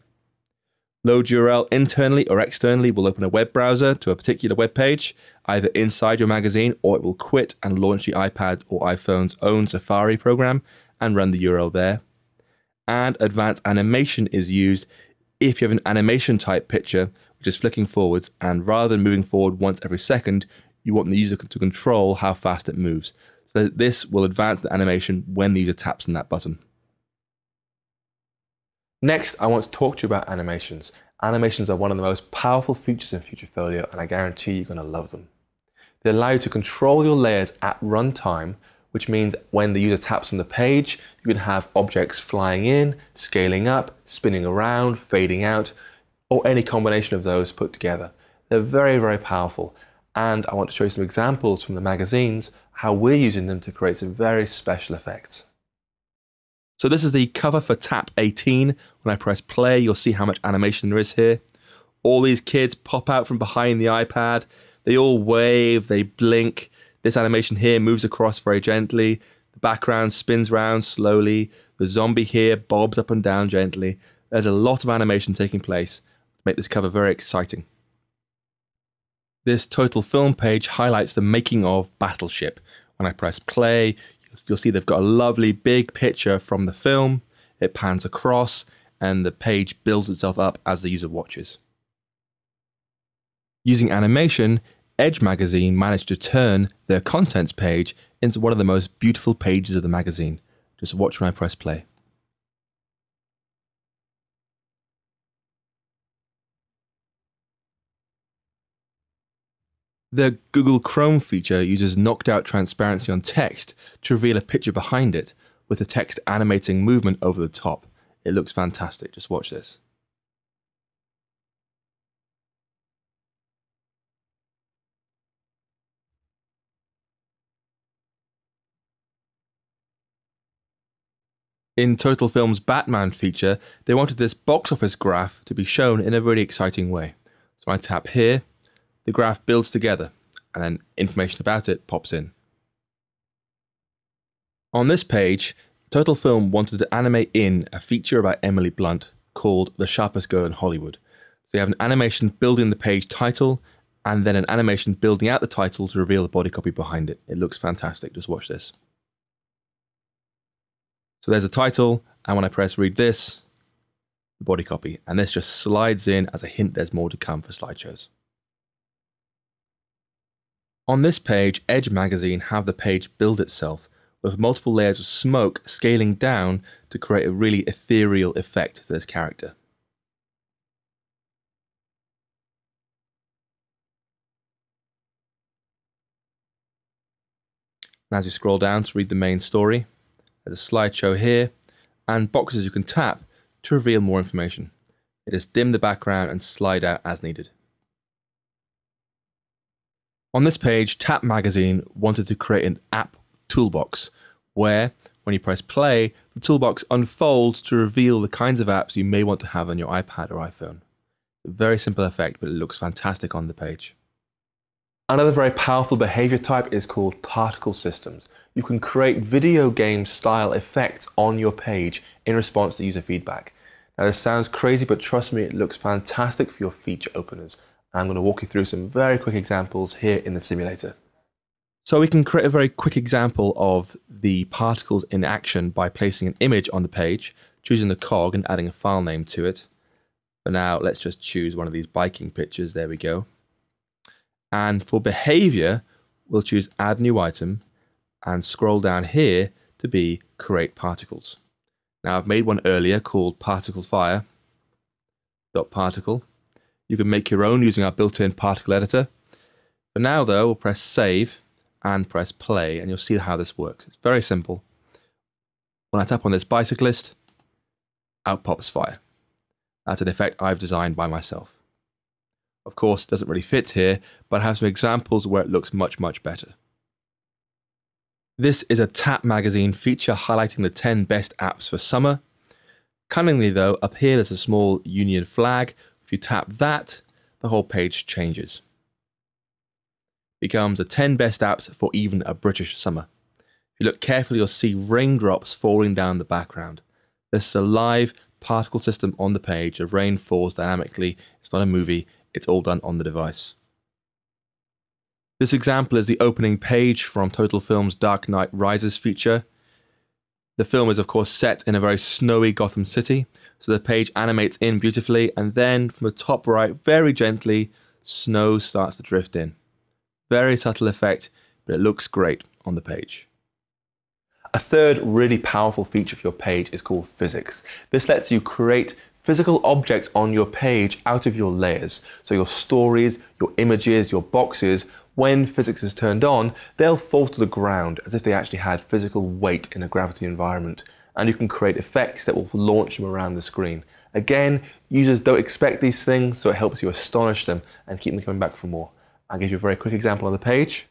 Load URL internally or externally will open a web browser to a particular web page, either inside your magazine, or it will quit and launch the iPad or iPhone's own Safari program and run the URL there. And advanced animation is used if you have an animation type picture, which is flicking forwards, and rather than moving forward once every second, you want the user to control how fast it moves. So this will advance the animation when the user taps on that button. Next, I want to talk to you about animations. Animations are one of the most powerful features in FutureFolio, and I guarantee you're going to love them. They allow you to control your layers at runtime, which means when the user taps on the page, you can have objects flying in, scaling up, spinning around, fading out, or any combination of those put together. They're very, very powerful. And I want to show you some examples from the magazines, how we're using them to create some very special effects. So this is the cover for Tap 18. When I press play, you'll see how much animation there is here. All these kids pop out from behind the iPad. They all wave, they blink. This animation here moves across very gently. The background spins round slowly. The zombie here bobs up and down gently. There's a lot of animation taking place to make this cover very exciting. This total film page highlights the making of Battleship. When I press play, you'll see they've got a lovely big picture from the film. It pans across and the page builds itself up as the user watches. Using animation, Edge magazine managed to turn their contents page into one of the most beautiful pages of the magazine. Just watch when I press play. The Google Chrome feature uses knocked out transparency on text to reveal a picture behind it, with the text animating movement over the top. It looks fantastic. Just watch this. In Total Film's Batman feature, they wanted this box office graph to be shown in a really exciting way. So I tap here, the graph builds together, and then information about it pops in. On this page, Total Film wanted to animate in a feature about Emily Blunt called The Sharpest Girl in Hollywood. So you have an animation building the page title, and then an animation building out the title to reveal the body copy behind it. It looks fantastic. Just watch this. So there's a title, and when I press read this, the body copy, and this just slides in as a hint there's more to come for slideshows. On this page, Edge magazine have the page build itself with multiple layers of smoke scaling down to create a really ethereal effect for this character. And as you scroll down to read the main story, there's a slideshow here and boxes you can tap to reveal more information. It is dim the background and slide out as needed. On this page, Tap Magazine wanted to create an app toolbox where, when you press play, the toolbox unfolds to reveal the kinds of apps you may want to have on your iPad or iPhone. A very simple effect, but it looks fantastic on the page. Another very powerful behavior type is called particle systems. You can create video game style effects on your page in response to user feedback. Now this sounds crazy, but trust me, it looks fantastic for your feature openers. I'm going to walk you through some very quick examples here in the simulator. So we can create a very quick example of the particles in action by placing an image on the page, choosing the cog and adding a file name to it. For now, let's just choose one of these biking pictures. There we go. And for behavior, we'll choose add new item and scroll down here to be create particles. Now I've made one earlier called particle fire .particle. You can make your own using our built-in particle editor. For now though, we'll press save and press play and you'll see how this works. It's very simple. When I tap on this bicyclist, out pops fire. That's an effect I've designed by myself. Of course, it doesn't really fit here, but I have some examples where it looks much, much better. This is a Tap magazine feature highlighting the 10 best apps for summer. Cunningly though, up here there's a small Union flag. If you tap that, the whole page changes. It becomes the 10 best apps for even a British summer. If you look carefully, you'll see raindrops falling down the background. This is a live particle system on the page. The rain falls dynamically. It's not a movie. It's all done on the device. This example is the opening page from Total Film's Dark Knight Rises feature. The film is of course set in a very snowy Gotham City, so the page animates in beautifully, and then from the top right, very gently, snow starts to drift in. Very subtle effect, but it looks great on the page. A third really powerful feature for your page is called physics. This lets you create physical objects on your page out of your layers. So your stories, your images, your boxes, when physics is turned on, they'll fall to the ground as if they actually had physical weight in a gravity environment. And you can create effects that will launch them around the screen. Again, users don't expect these things, so it helps you astonish them and keep them coming back for more. I'll give you a very quick example on the page.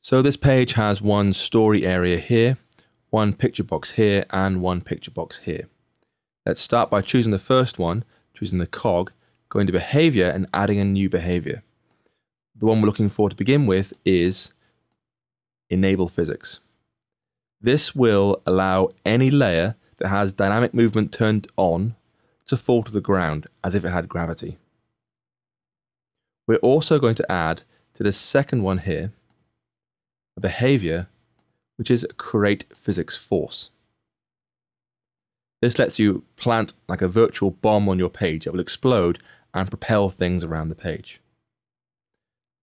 So this page has one story area here, one picture box here, and one picture box here. Let's start by choosing the first one, choosing the cog, going to behavior and adding a new behavior. The one we're looking for to begin with is enable physics. This will allow any layer that has dynamic movement turned on to fall to the ground as if it had gravity. We're also going to add to this second one here a behavior which is create physics force. This lets you plant like a virtual bomb on your page. It will explode and propel things around the page.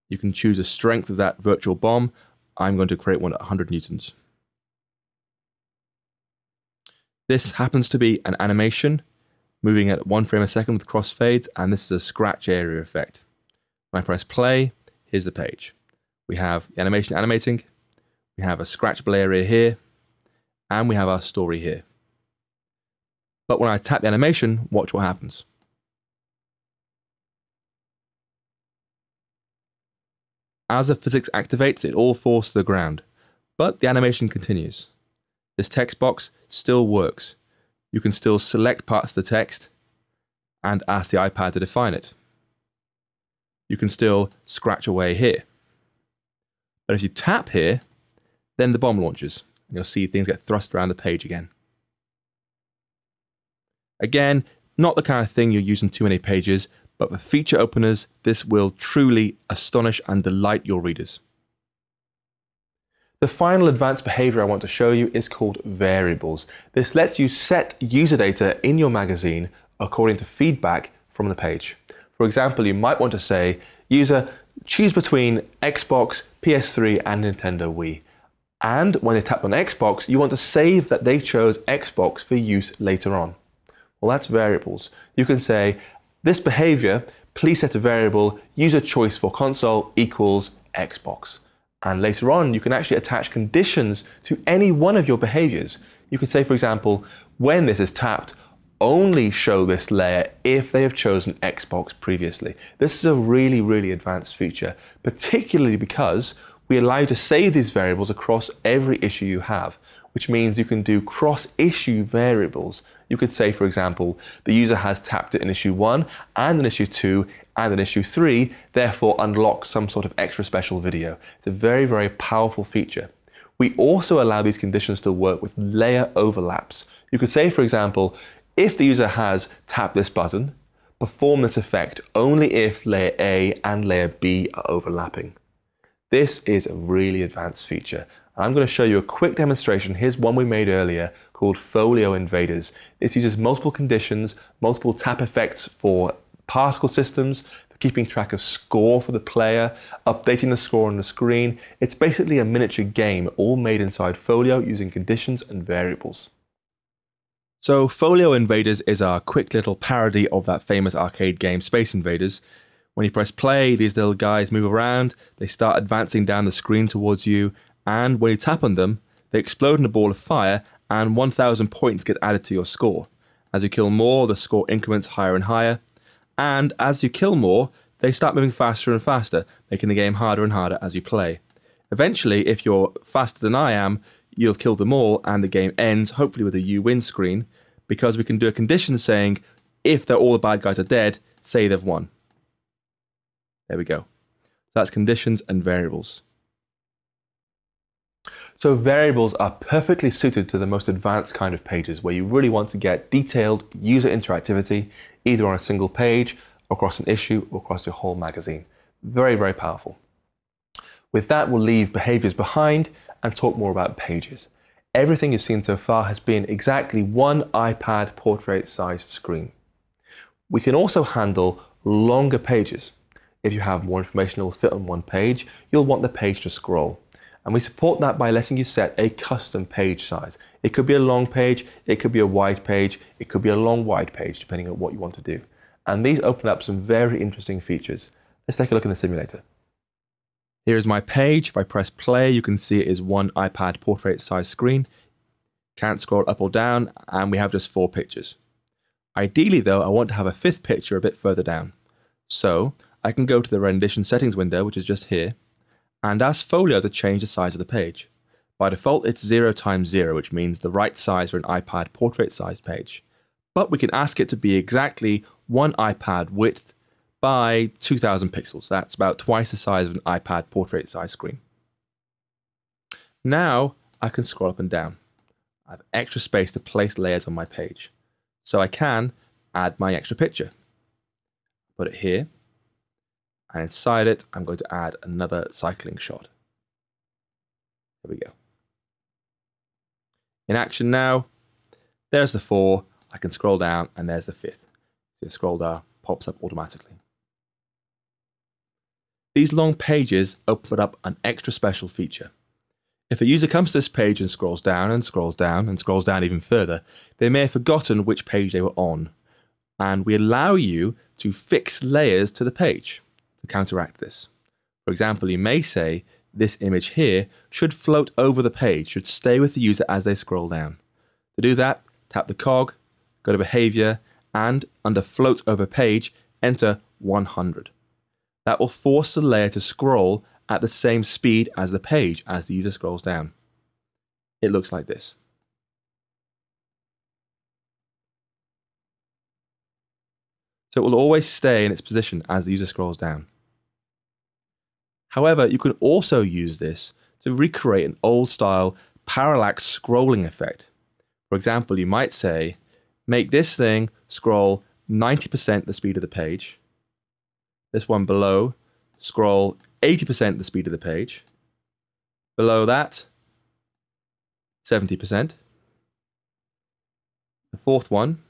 You can choose the strength of that virtual bomb. I'm going to create one at 100 newtons. This happens to be an animation moving at 1 frame a second with crossfades, and this is a scratch area effect. When I press play, here's the page. We have the animation animating, we have a scratchable area here, and we have our story here. But when I tap the animation, watch what happens. As the physics activates, it all falls to the ground, but the animation continues. This text box still works. You can still select parts of the text and ask the iPad to define it. You can still scratch away here. But if you tap here, then the bomb launches, and you'll see things get thrust around the page again. Again, not the kind of thing you use in too many pages, but for feature openers, this will truly astonish and delight your readers. The final advanced behavior I want to show you is called variables. This lets you set user data in your magazine according to feedback from the page. For example, you might want to say, user, choose between Xbox, PS3 and Nintendo Wii. And when they tap on Xbox, you want to save that they chose Xbox for use later on. Well, that's variables. You can say, this behavior, please set a variable user choice for console equals Xbox. And later on, you can actually attach conditions to any one of your behaviors. You can say, for example, when this is tapped, only show this layer if they have chosen Xbox previously. This is a really, really advanced feature, particularly because we allow you to save these variables across every issue you have, which means you can do cross-issue variables. You could say, for example, the user has tapped it in issue 1 and in issue 2 and in issue 3, therefore unlock some sort of extra special video. It's a very, very powerful feature. We also allow these conditions to work with layer overlaps. You could say, for example, if the user has tapped this button, perform this effect only if layer A and layer B are overlapping. This is a really advanced feature. I'm going to show you a quick demonstration. Here's one we made earlier called Folio Invaders. This uses multiple conditions, multiple tap effects for particle systems, for keeping track of score for the player, updating the score on the screen. It's basically a miniature game all made inside Folio using conditions and variables. So Folio Invaders is our quick little parody of that famous arcade game Space Invaders. When you press play, these little guys move around, they start advancing down the screen towards you, and when you tap on them, they explode in a ball of fire and 1,000 points get added to your score. As you kill more, the score increments higher and higher, and as you kill more, they start moving faster and faster, making the game harder and harder as you play. Eventually, if you're faster than I am, you'll kill them all and the game ends, hopefully with a you win screen, because we can do a condition saying if all the bad guys are dead, say they've won. There we go. That's conditions and variables. So variables are perfectly suited to the most advanced kind of pages where you really want to get detailed user interactivity either on a single page, across an issue, or across your whole magazine. Very, very powerful. With that, we'll leave behaviors behind and talk more about pages. Everything you've seen so far has been exactly one iPad portrait-sized screen. We can also handle longer pages. If you have more information that will fit on one page, you'll want the page to scroll. And we support that by letting you set a custom page size. It could be a long page, it could be a wide page, it could be a long wide page, depending on what you want to do. And these open up some very interesting features. Let's take a look in the simulator. Here's my page. If I press play, you can see it is one iPad portrait size screen. Can't scroll up or down, and we have just 4 pictures. Ideally though, I want to have a 5th picture a bit further down. So I can go to the rendition settings window, which is just here, and ask Folio to change the size of the page. By default, it's 0 times 0, which means the right size for an iPad portrait-sized page. But we can ask it to be exactly one iPad width by 2,000 pixels. That's about twice the size of an iPad portrait-sized screen. Now I can scroll up and down. I have extra space to place layers on my page. So I can add my extra picture. Put it here. And inside it, I'm going to add another cycling shot. There we go. In action now, there's the 4. I can scroll down and there's the 5th. So the scroll bar pops up automatically. These long pages open up an extra special feature. If a user comes to this page and scrolls down and scrolls down and scrolls down even further, they may have forgotten which page they were on. And we allow you to fix layers to the page to counteract this. For example, you may say this image here should float over the page, should stay with the user as they scroll down. To do that, tap the cog, go to behavior, and under float over page, enter 100. That will force the layer to scroll at the same speed as the page as the user scrolls down. It looks like this. So it will always stay in its position as the user scrolls down. However, you can also use this to recreate an old-style parallax scrolling effect. For example, you might say, make this thing scroll 90% the speed of the page. This one below, scroll 80% the speed of the page. Below that, 70%. The 4th one,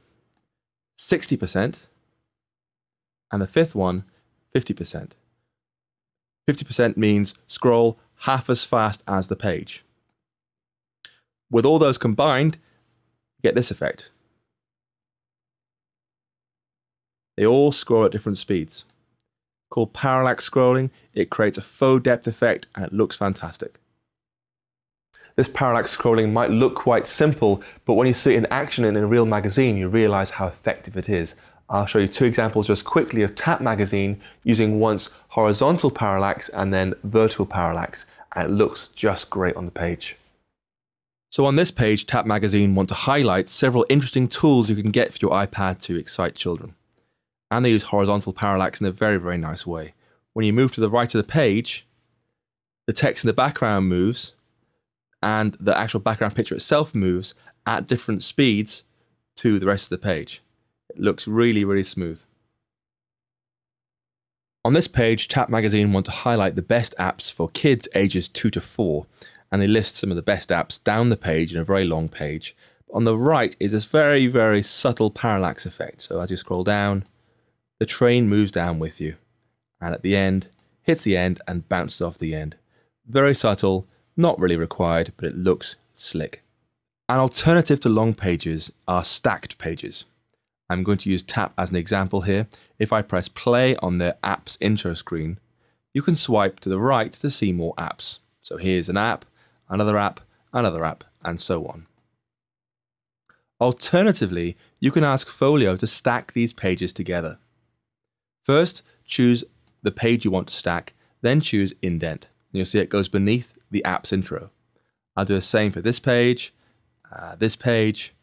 60%. And the 5th one, 50%. 50% means scroll half as fast as the page. With all those combined, you get this effect. They all scroll at different speeds. Called parallax scrolling, it creates a faux depth effect and it looks fantastic. This parallax scrolling might look quite simple, but when you see it in action in a real magazine, you realize how effective it is. I'll show you 2 examples just quickly of Tap Magazine using once horizontal parallax and then vertical parallax, and it looks just great on the page. So on this page, Tap Magazine want to highlight several interesting tools you can get for your iPad to excite children. And they use horizontal parallax in a very, very nice way. When you move to the right of the page, the text in the background moves, and the actual background picture itself moves at different speeds to the rest of the page. It looks really, really smooth. On this page, Tap Magazine want to highlight the best apps for kids ages 2 to 4, and they list some of the best apps down the page in a very long page. On the right is this very, very subtle parallax effect. So as you scroll down, the train moves down with you, and at the end, hits the end and bounces off the end. Very subtle, not really required, but it looks slick. An alternative to long pages are stacked pages. I'm going to use Tap as an example here. If I press play on the apps intro screen, you can swipe to the right to see more apps. So here's an app, another app, another app, and so on. Alternatively, you can ask Folio to stack these pages together. First, choose the page you want to stack, then choose Indent. And you'll see it goes beneath the app's intro. I'll do the same for this page, this page,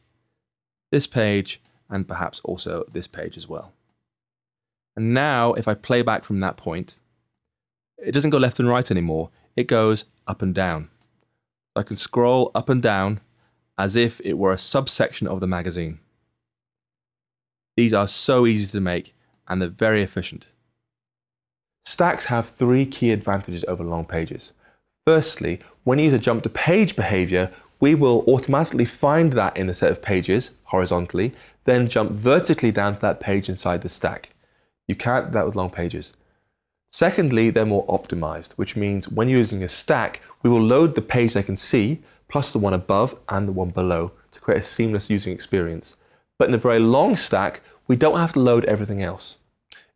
this page, and perhaps also this page as well. And now, if I play back from that point, it doesn't go left and right anymore. It goes up and down. I can scroll up and down as if it were a subsection of the magazine. These are so easy to make, and they're very efficient. Stacks have three key advantages over long pages. Firstly, when you use a jump to page behavior, we will automatically find that in the set of pages horizontally, then jump vertically down to that page inside the stack. You can't do that with long pages. Secondly, they're more optimized, which means when you're using a stack, we will load the page they can see, plus the one above and the one below, to create a seamless using experience. But in a very long stack, we don't have to load everything else.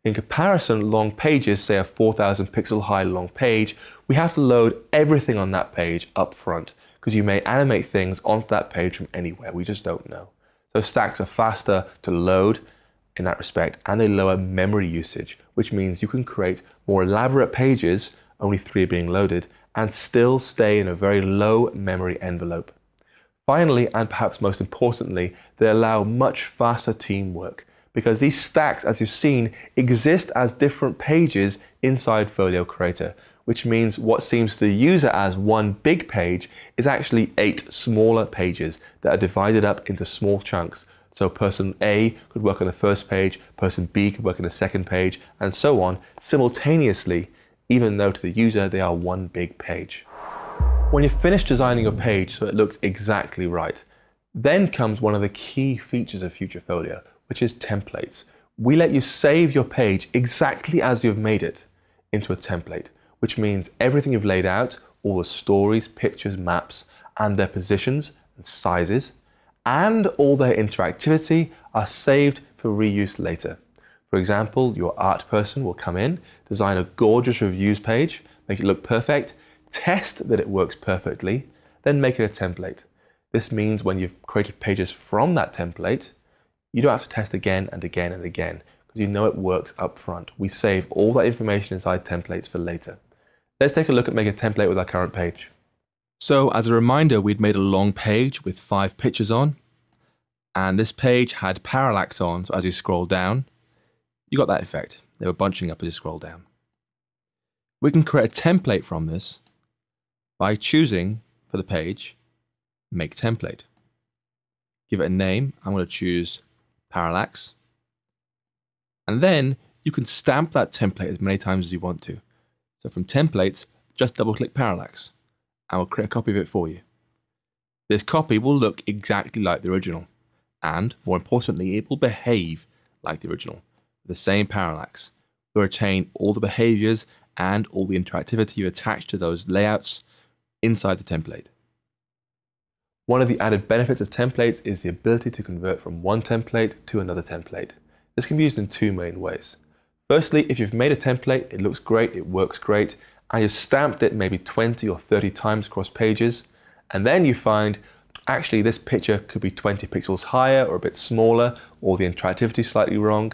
In comparison, long pages, say a 4,000 pixel high long page, we have to load everything on that page up front, because you may animate things onto that page from anywhere. We just don't know. So stacks are faster to load in that respect, and they lower memory usage, which means you can create more elaborate pages, only 3 being loaded, and still stay in a very low memory envelope. Finally, and perhaps most importantly, they allow much faster teamwork, because these stacks, as you've seen, exist as different pages inside Folio Creator, which means what seems to the user as one big page is actually 8 smaller pages that are divided up into small chunks. So person A could work on the first page, person B could work on the second page, and so on, simultaneously, even though to the user they are one big page. When you've finished designing your page so it looks exactly right, then comes one of the key features of FutureFolio, which is templates. We let you save your page exactly as you've made it into a template, which means everything you've laid out, all the stories, pictures, maps, and their positions and sizes, and all their interactivity are saved for reuse later. For example, your art person will come in, design a gorgeous reviews page, make it look perfect, test that it works perfectly, then make it a template. This means when you've created pages from that template, you don't have to test again and again and again, because you know it works up front. We save all that information inside templates for later. Let's take a look at making a template with our current page. So as a reminder, we'd made a long page with 5 pictures on, and this page had parallax on, so as you scroll down, you got that effect. They were bunching up as you scroll down. We can create a template from this by choosing, for the page, Make Template. Give it a name. I'm going to choose Parallax. And then you can stamp that template as many times as you want to. So from Templates, just double-click Parallax, and we'll create a copy of it for you. This copy will look exactly like the original, and more importantly, it will behave like the original, with the same parallax. We'll retain all the behaviors and all the interactivity you attach to those layouts inside the template. One of the added benefits of templates is the ability to convert from one template to another template. This can be used in 2 main ways. Firstly, if you've made a template, it looks great, it works great, and you've stamped it maybe 20 or 30 times across pages, and then you find actually this picture could be 20 pixels higher or a bit smaller, or the interactivity is slightly wrong,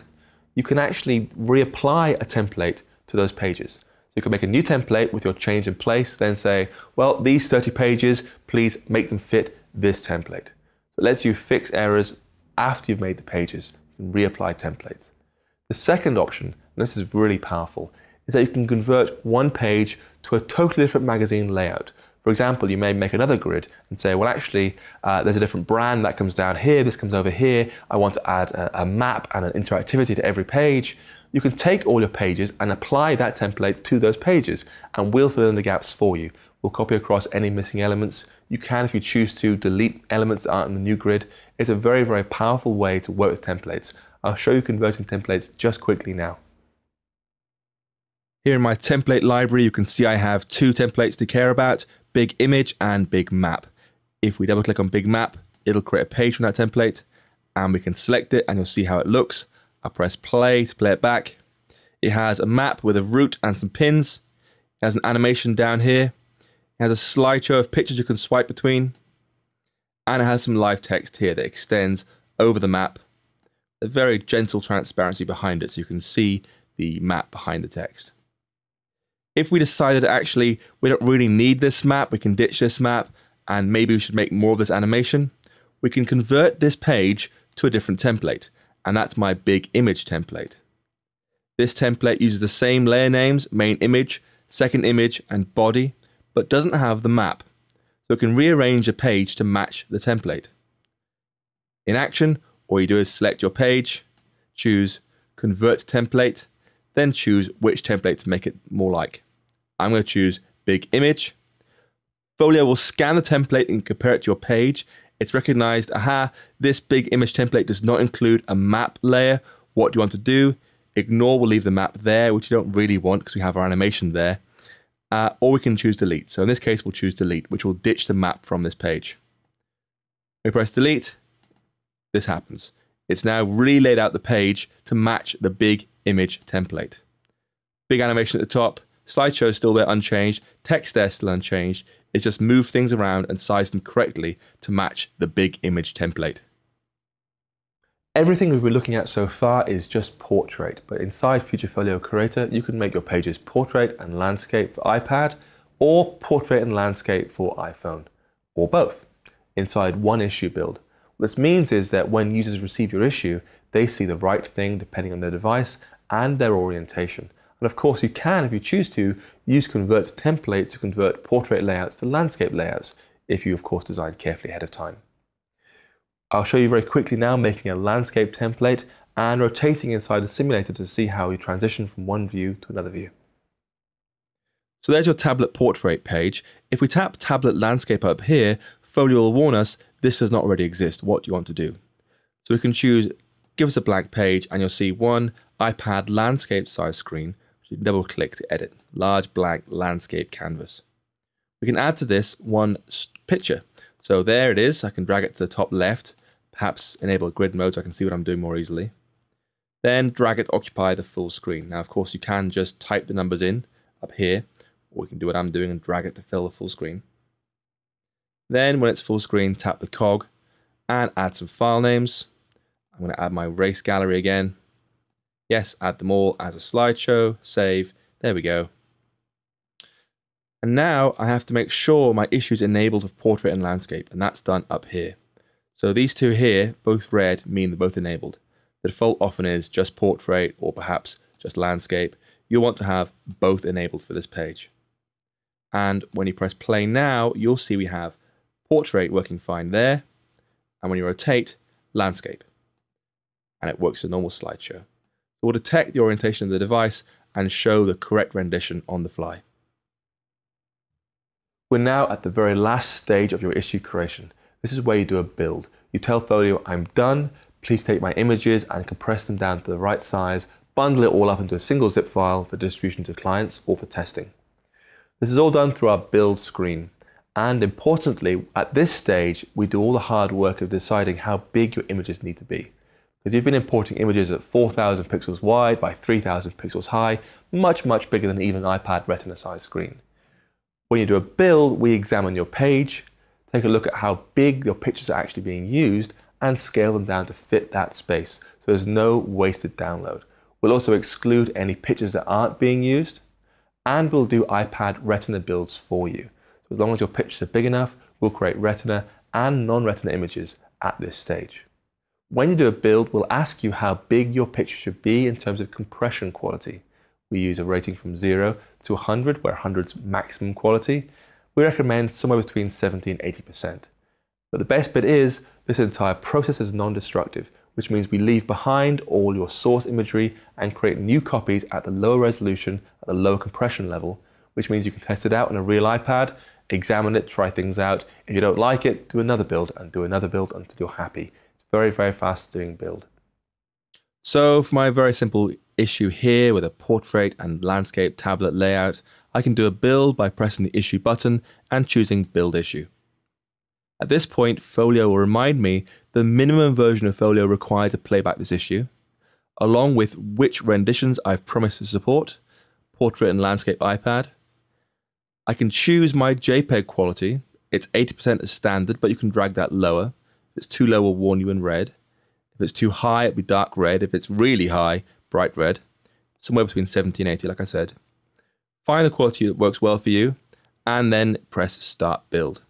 you can actually reapply a template to those pages. So you can make a new template with your change in place, then say, well, these 30 pages, please make them fit this template. So it lets you fix errors after you've made the pages. You can reapply templates. The second option, and this is really powerful, is that you can convert one page to a totally different magazine layout. For example, you may make another grid and say, well, actually, there's a different brand that comes down here, this comes over here. I want to add a map and an interactivity to every page. You can take all your pages and apply that template to those pages, and we'll fill in the gaps for you. We'll copy across any missing elements. You can, if you choose to, delete elements that aren't in the new grid. It's a very, very powerful way to work with templates. I'll show you converting templates just quickly now. Here in my template library, you can see I have 2 templates to care about, Big Image and Big Map. If we double click on Big Map, it'll create a page from that template, and we can select it and you'll see how it looks. I'll press play to play it back. It has a map with a route and some pins. It has an animation down here. It has a slideshow of pictures you can swipe between, and it has some live text here that extends over the map. A very gentle transparency behind it so you can see the map behind the text. If we decided actually we don't really need this map, we can ditch this map, and maybe we should make more of this animation, we can convert this page to a different template, and that's my big image template. This template uses the same layer names, main image, second image, and body, but doesn't have the map, so it can rearrange a page to match the template. In Action, all you do is select your page, choose Convert Template, then choose which template to make it more like. I'm going to choose Big Image. Folio will scan the template and compare it to your page. It's recognized, aha, this big image template does not include a map layer. What do you want to do? Ignore will leave the map there, which you don't really want because we have our animation there. Or we can choose Delete. So in this case, we'll choose Delete, which will ditch the map from this page. We press Delete. This happens. It's now really laid out the page to match the big image template. Big animation at the top. Slideshow is still there unchanged. Text there still unchanged. It's just moved things around and sized them correctly to match the big image template. Everything we've been looking at so far is just portrait, but inside FutureFolio Creator, you can make your pages portrait and landscape for iPad, or portrait and landscape for iPhone, or both, inside one issue build. What this means is that when users receive your issue, they see the right thing depending on their device and their orientation. And of course, you can, if you choose to, use Convert Template to convert portrait layouts to landscape layouts, if you, of course, design carefully ahead of time. I'll show you very quickly now making a landscape template and rotating inside the simulator to see how we transition from one view to another view. So there's your tablet portrait page. If we tap tablet landscape up here, Folio will warn us this does not already exist. What do you want to do? So we can choose, give us a blank page, and you'll see one iPad landscape size screen. You can double click to edit. Large blank landscape canvas. We can add to this one picture. So there it is. I can drag it to the top left, perhaps enable grid mode so I can see what I'm doing more easily. Then drag it to occupy the full screen. Now, of course, you can just type the numbers in up here, or we can do what I'm doing and drag it to fill the full screen. Then when it's full screen, tap the cog and add some file names. I'm going to add my race gallery again. Yes, add them all as a slideshow, save, there we go. And now I have to make sure my issue is enabled with portrait and landscape, and that's done up here. So these two here, both red, mean they're both enabled. The default often is just portrait or perhaps just landscape. You'll want to have both enabled for this page. And when you press play now, you'll see we have portrait working fine there, and when you rotate, landscape. And it works as a normal slideshow. It will detect the orientation of the device and show the correct rendition on the fly. We're now at the very last stage of your issue creation. This is where you do a build. You tell Folio, I'm done, please take my images and compress them down to the right size, bundle it all up into a single zip file for distribution to clients or for testing. This is all done through our build screen. And importantly, at this stage, we do all the hard work of deciding how big your images need to be. Because you've been importing images at 4,000 pixels wide by 3,000 pixels high, much, much bigger than even an iPad Retina size screen. When you do a build, we examine your page, take a look at how big your pictures are actually being used, and scale them down to fit that space, so there's no wasted download. We'll also exclude any pictures that aren't being used, and we'll do iPad Retina builds for you. So as long as your pictures are big enough, we'll create Retina and non-Retina images at this stage. When you do a build, we'll ask you how big your picture should be in terms of compression quality. We use a rating from 0 to 100, where 100's maximum quality. We recommend somewhere between 70 and 80%. But the best bit is, this entire process is non-destructive, which means we leave behind all your source imagery and create new copies at the lower resolution, at the lower compression level, which means you can test it out on a real iPad, examine it, try things out. If you don't like it, do another build and do another build until you're happy. It's very, very fast doing build. So for my very simple issue here with a portrait and landscape tablet layout, I can do a build by pressing the issue button and choosing build issue. At this point, Folio will remind me the minimum version of Folio required to play back this issue, along with which renditions I've promised to support, portrait and landscape iPad, I can choose my JPEG quality. It's 80% as standard, but you can drag that lower. If it's too low, it'll warn you in red. If it's too high, it'll be dark red. If it's really high, bright red. Somewhere between 70 and 80, like I said. Find the quality that works well for you, and then press Start Build.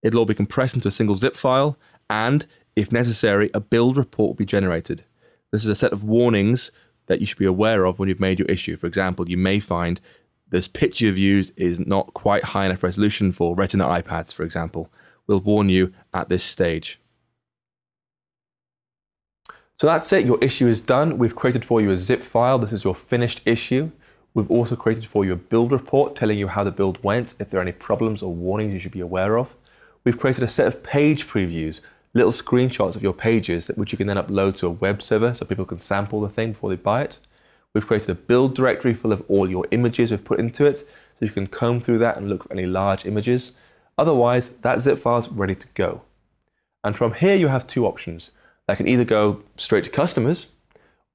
It'll all be compressed into a single zip file, and, if necessary, a build report will be generated. This is a set of warnings that you should be aware of when you've made your issue. For example, you may find this picture you've used is not quite high enough resolution for Retina iPads, for example. We'll warn you at this stage. So that's it, your issue is done. We've created for you a zip file. This is your finished issue. We've also created for you a build report telling you how the build went, if there are any problems or warnings you should be aware of. We've created a set of page previews, little screenshots of your pages which you can then upload to a web server so people can sample the thing before they buy it. We've created a build directory full of all your images we've put into it, so you can comb through that and look for any large images. Otherwise, that zip file is ready to go. And from here you have two options. That can either go straight to customers,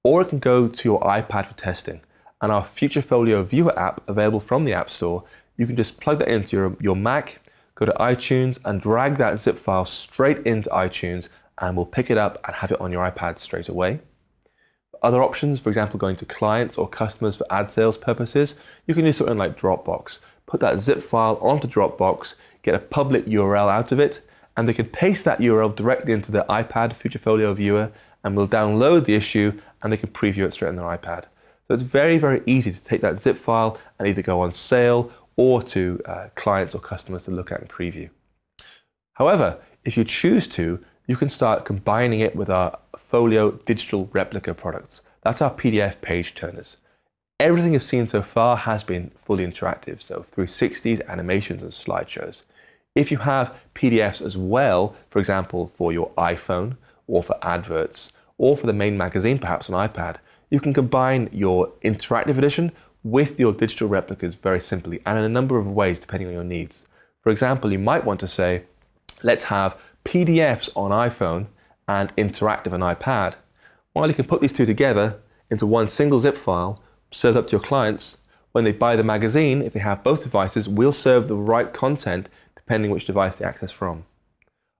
or it can go to your iPad for testing. And our FutureFolio Viewer app, available from the App Store, you can just plug that into your Mac, go to iTunes and drag that zip file straight into iTunes, and we'll pick it up and have it on your iPad straight away. Other options, for example, going to clients or customers for ad sales purposes, you can use something like Dropbox. Put that zip file onto Dropbox, get a public URL out of it, and they can paste that URL directly into their iPad FutureFolio Viewer, and we'll download the issue and they can preview it straight on their iPad. So it's very, very easy to take that zip file and either go on sale or to clients or customers to look at and preview. However, if you choose to, you can start combining it with our Folio digital replica products. That's our PDF page turners. Everything you've seen so far has been fully interactive, so 360s, animations and slideshows. If you have PDFs as well, for example, for your iPhone or for adverts or for the main magazine, perhaps on iPad, you can combine your interactive edition with your digital replicas very simply and in a number of ways depending on your needs. For example, you might want to say, let's have PDFs on iPhone and interactive on iPad. Well, you can put these two together into one single zip file, serve up to your clients. When they buy the magazine, if they have both devices, we'll serve the right content depending which device they access from.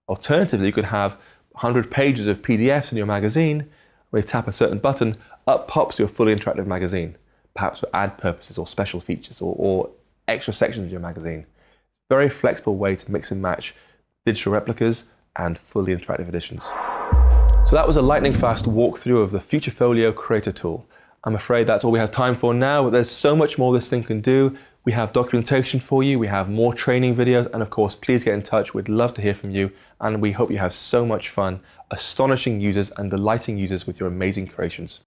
Alternatively, you could have 100 pages of PDFs in your magazine. When you tap a certain button, up pops your fully interactive magazine, perhaps for ad purposes or special features or extra sections of your magazine. Very flexible way to mix and match digital replicas and fully interactive editions. So that was a lightning fast walkthrough of the FutureFolio Creator Tool. I'm afraid that's all we have time for now, but there's so much more this thing can do. We have documentation for you, we have more training videos, and of course, please get in touch. We'd love to hear from you, and we hope you have so much fun astonishing users and delighting users with your amazing creations.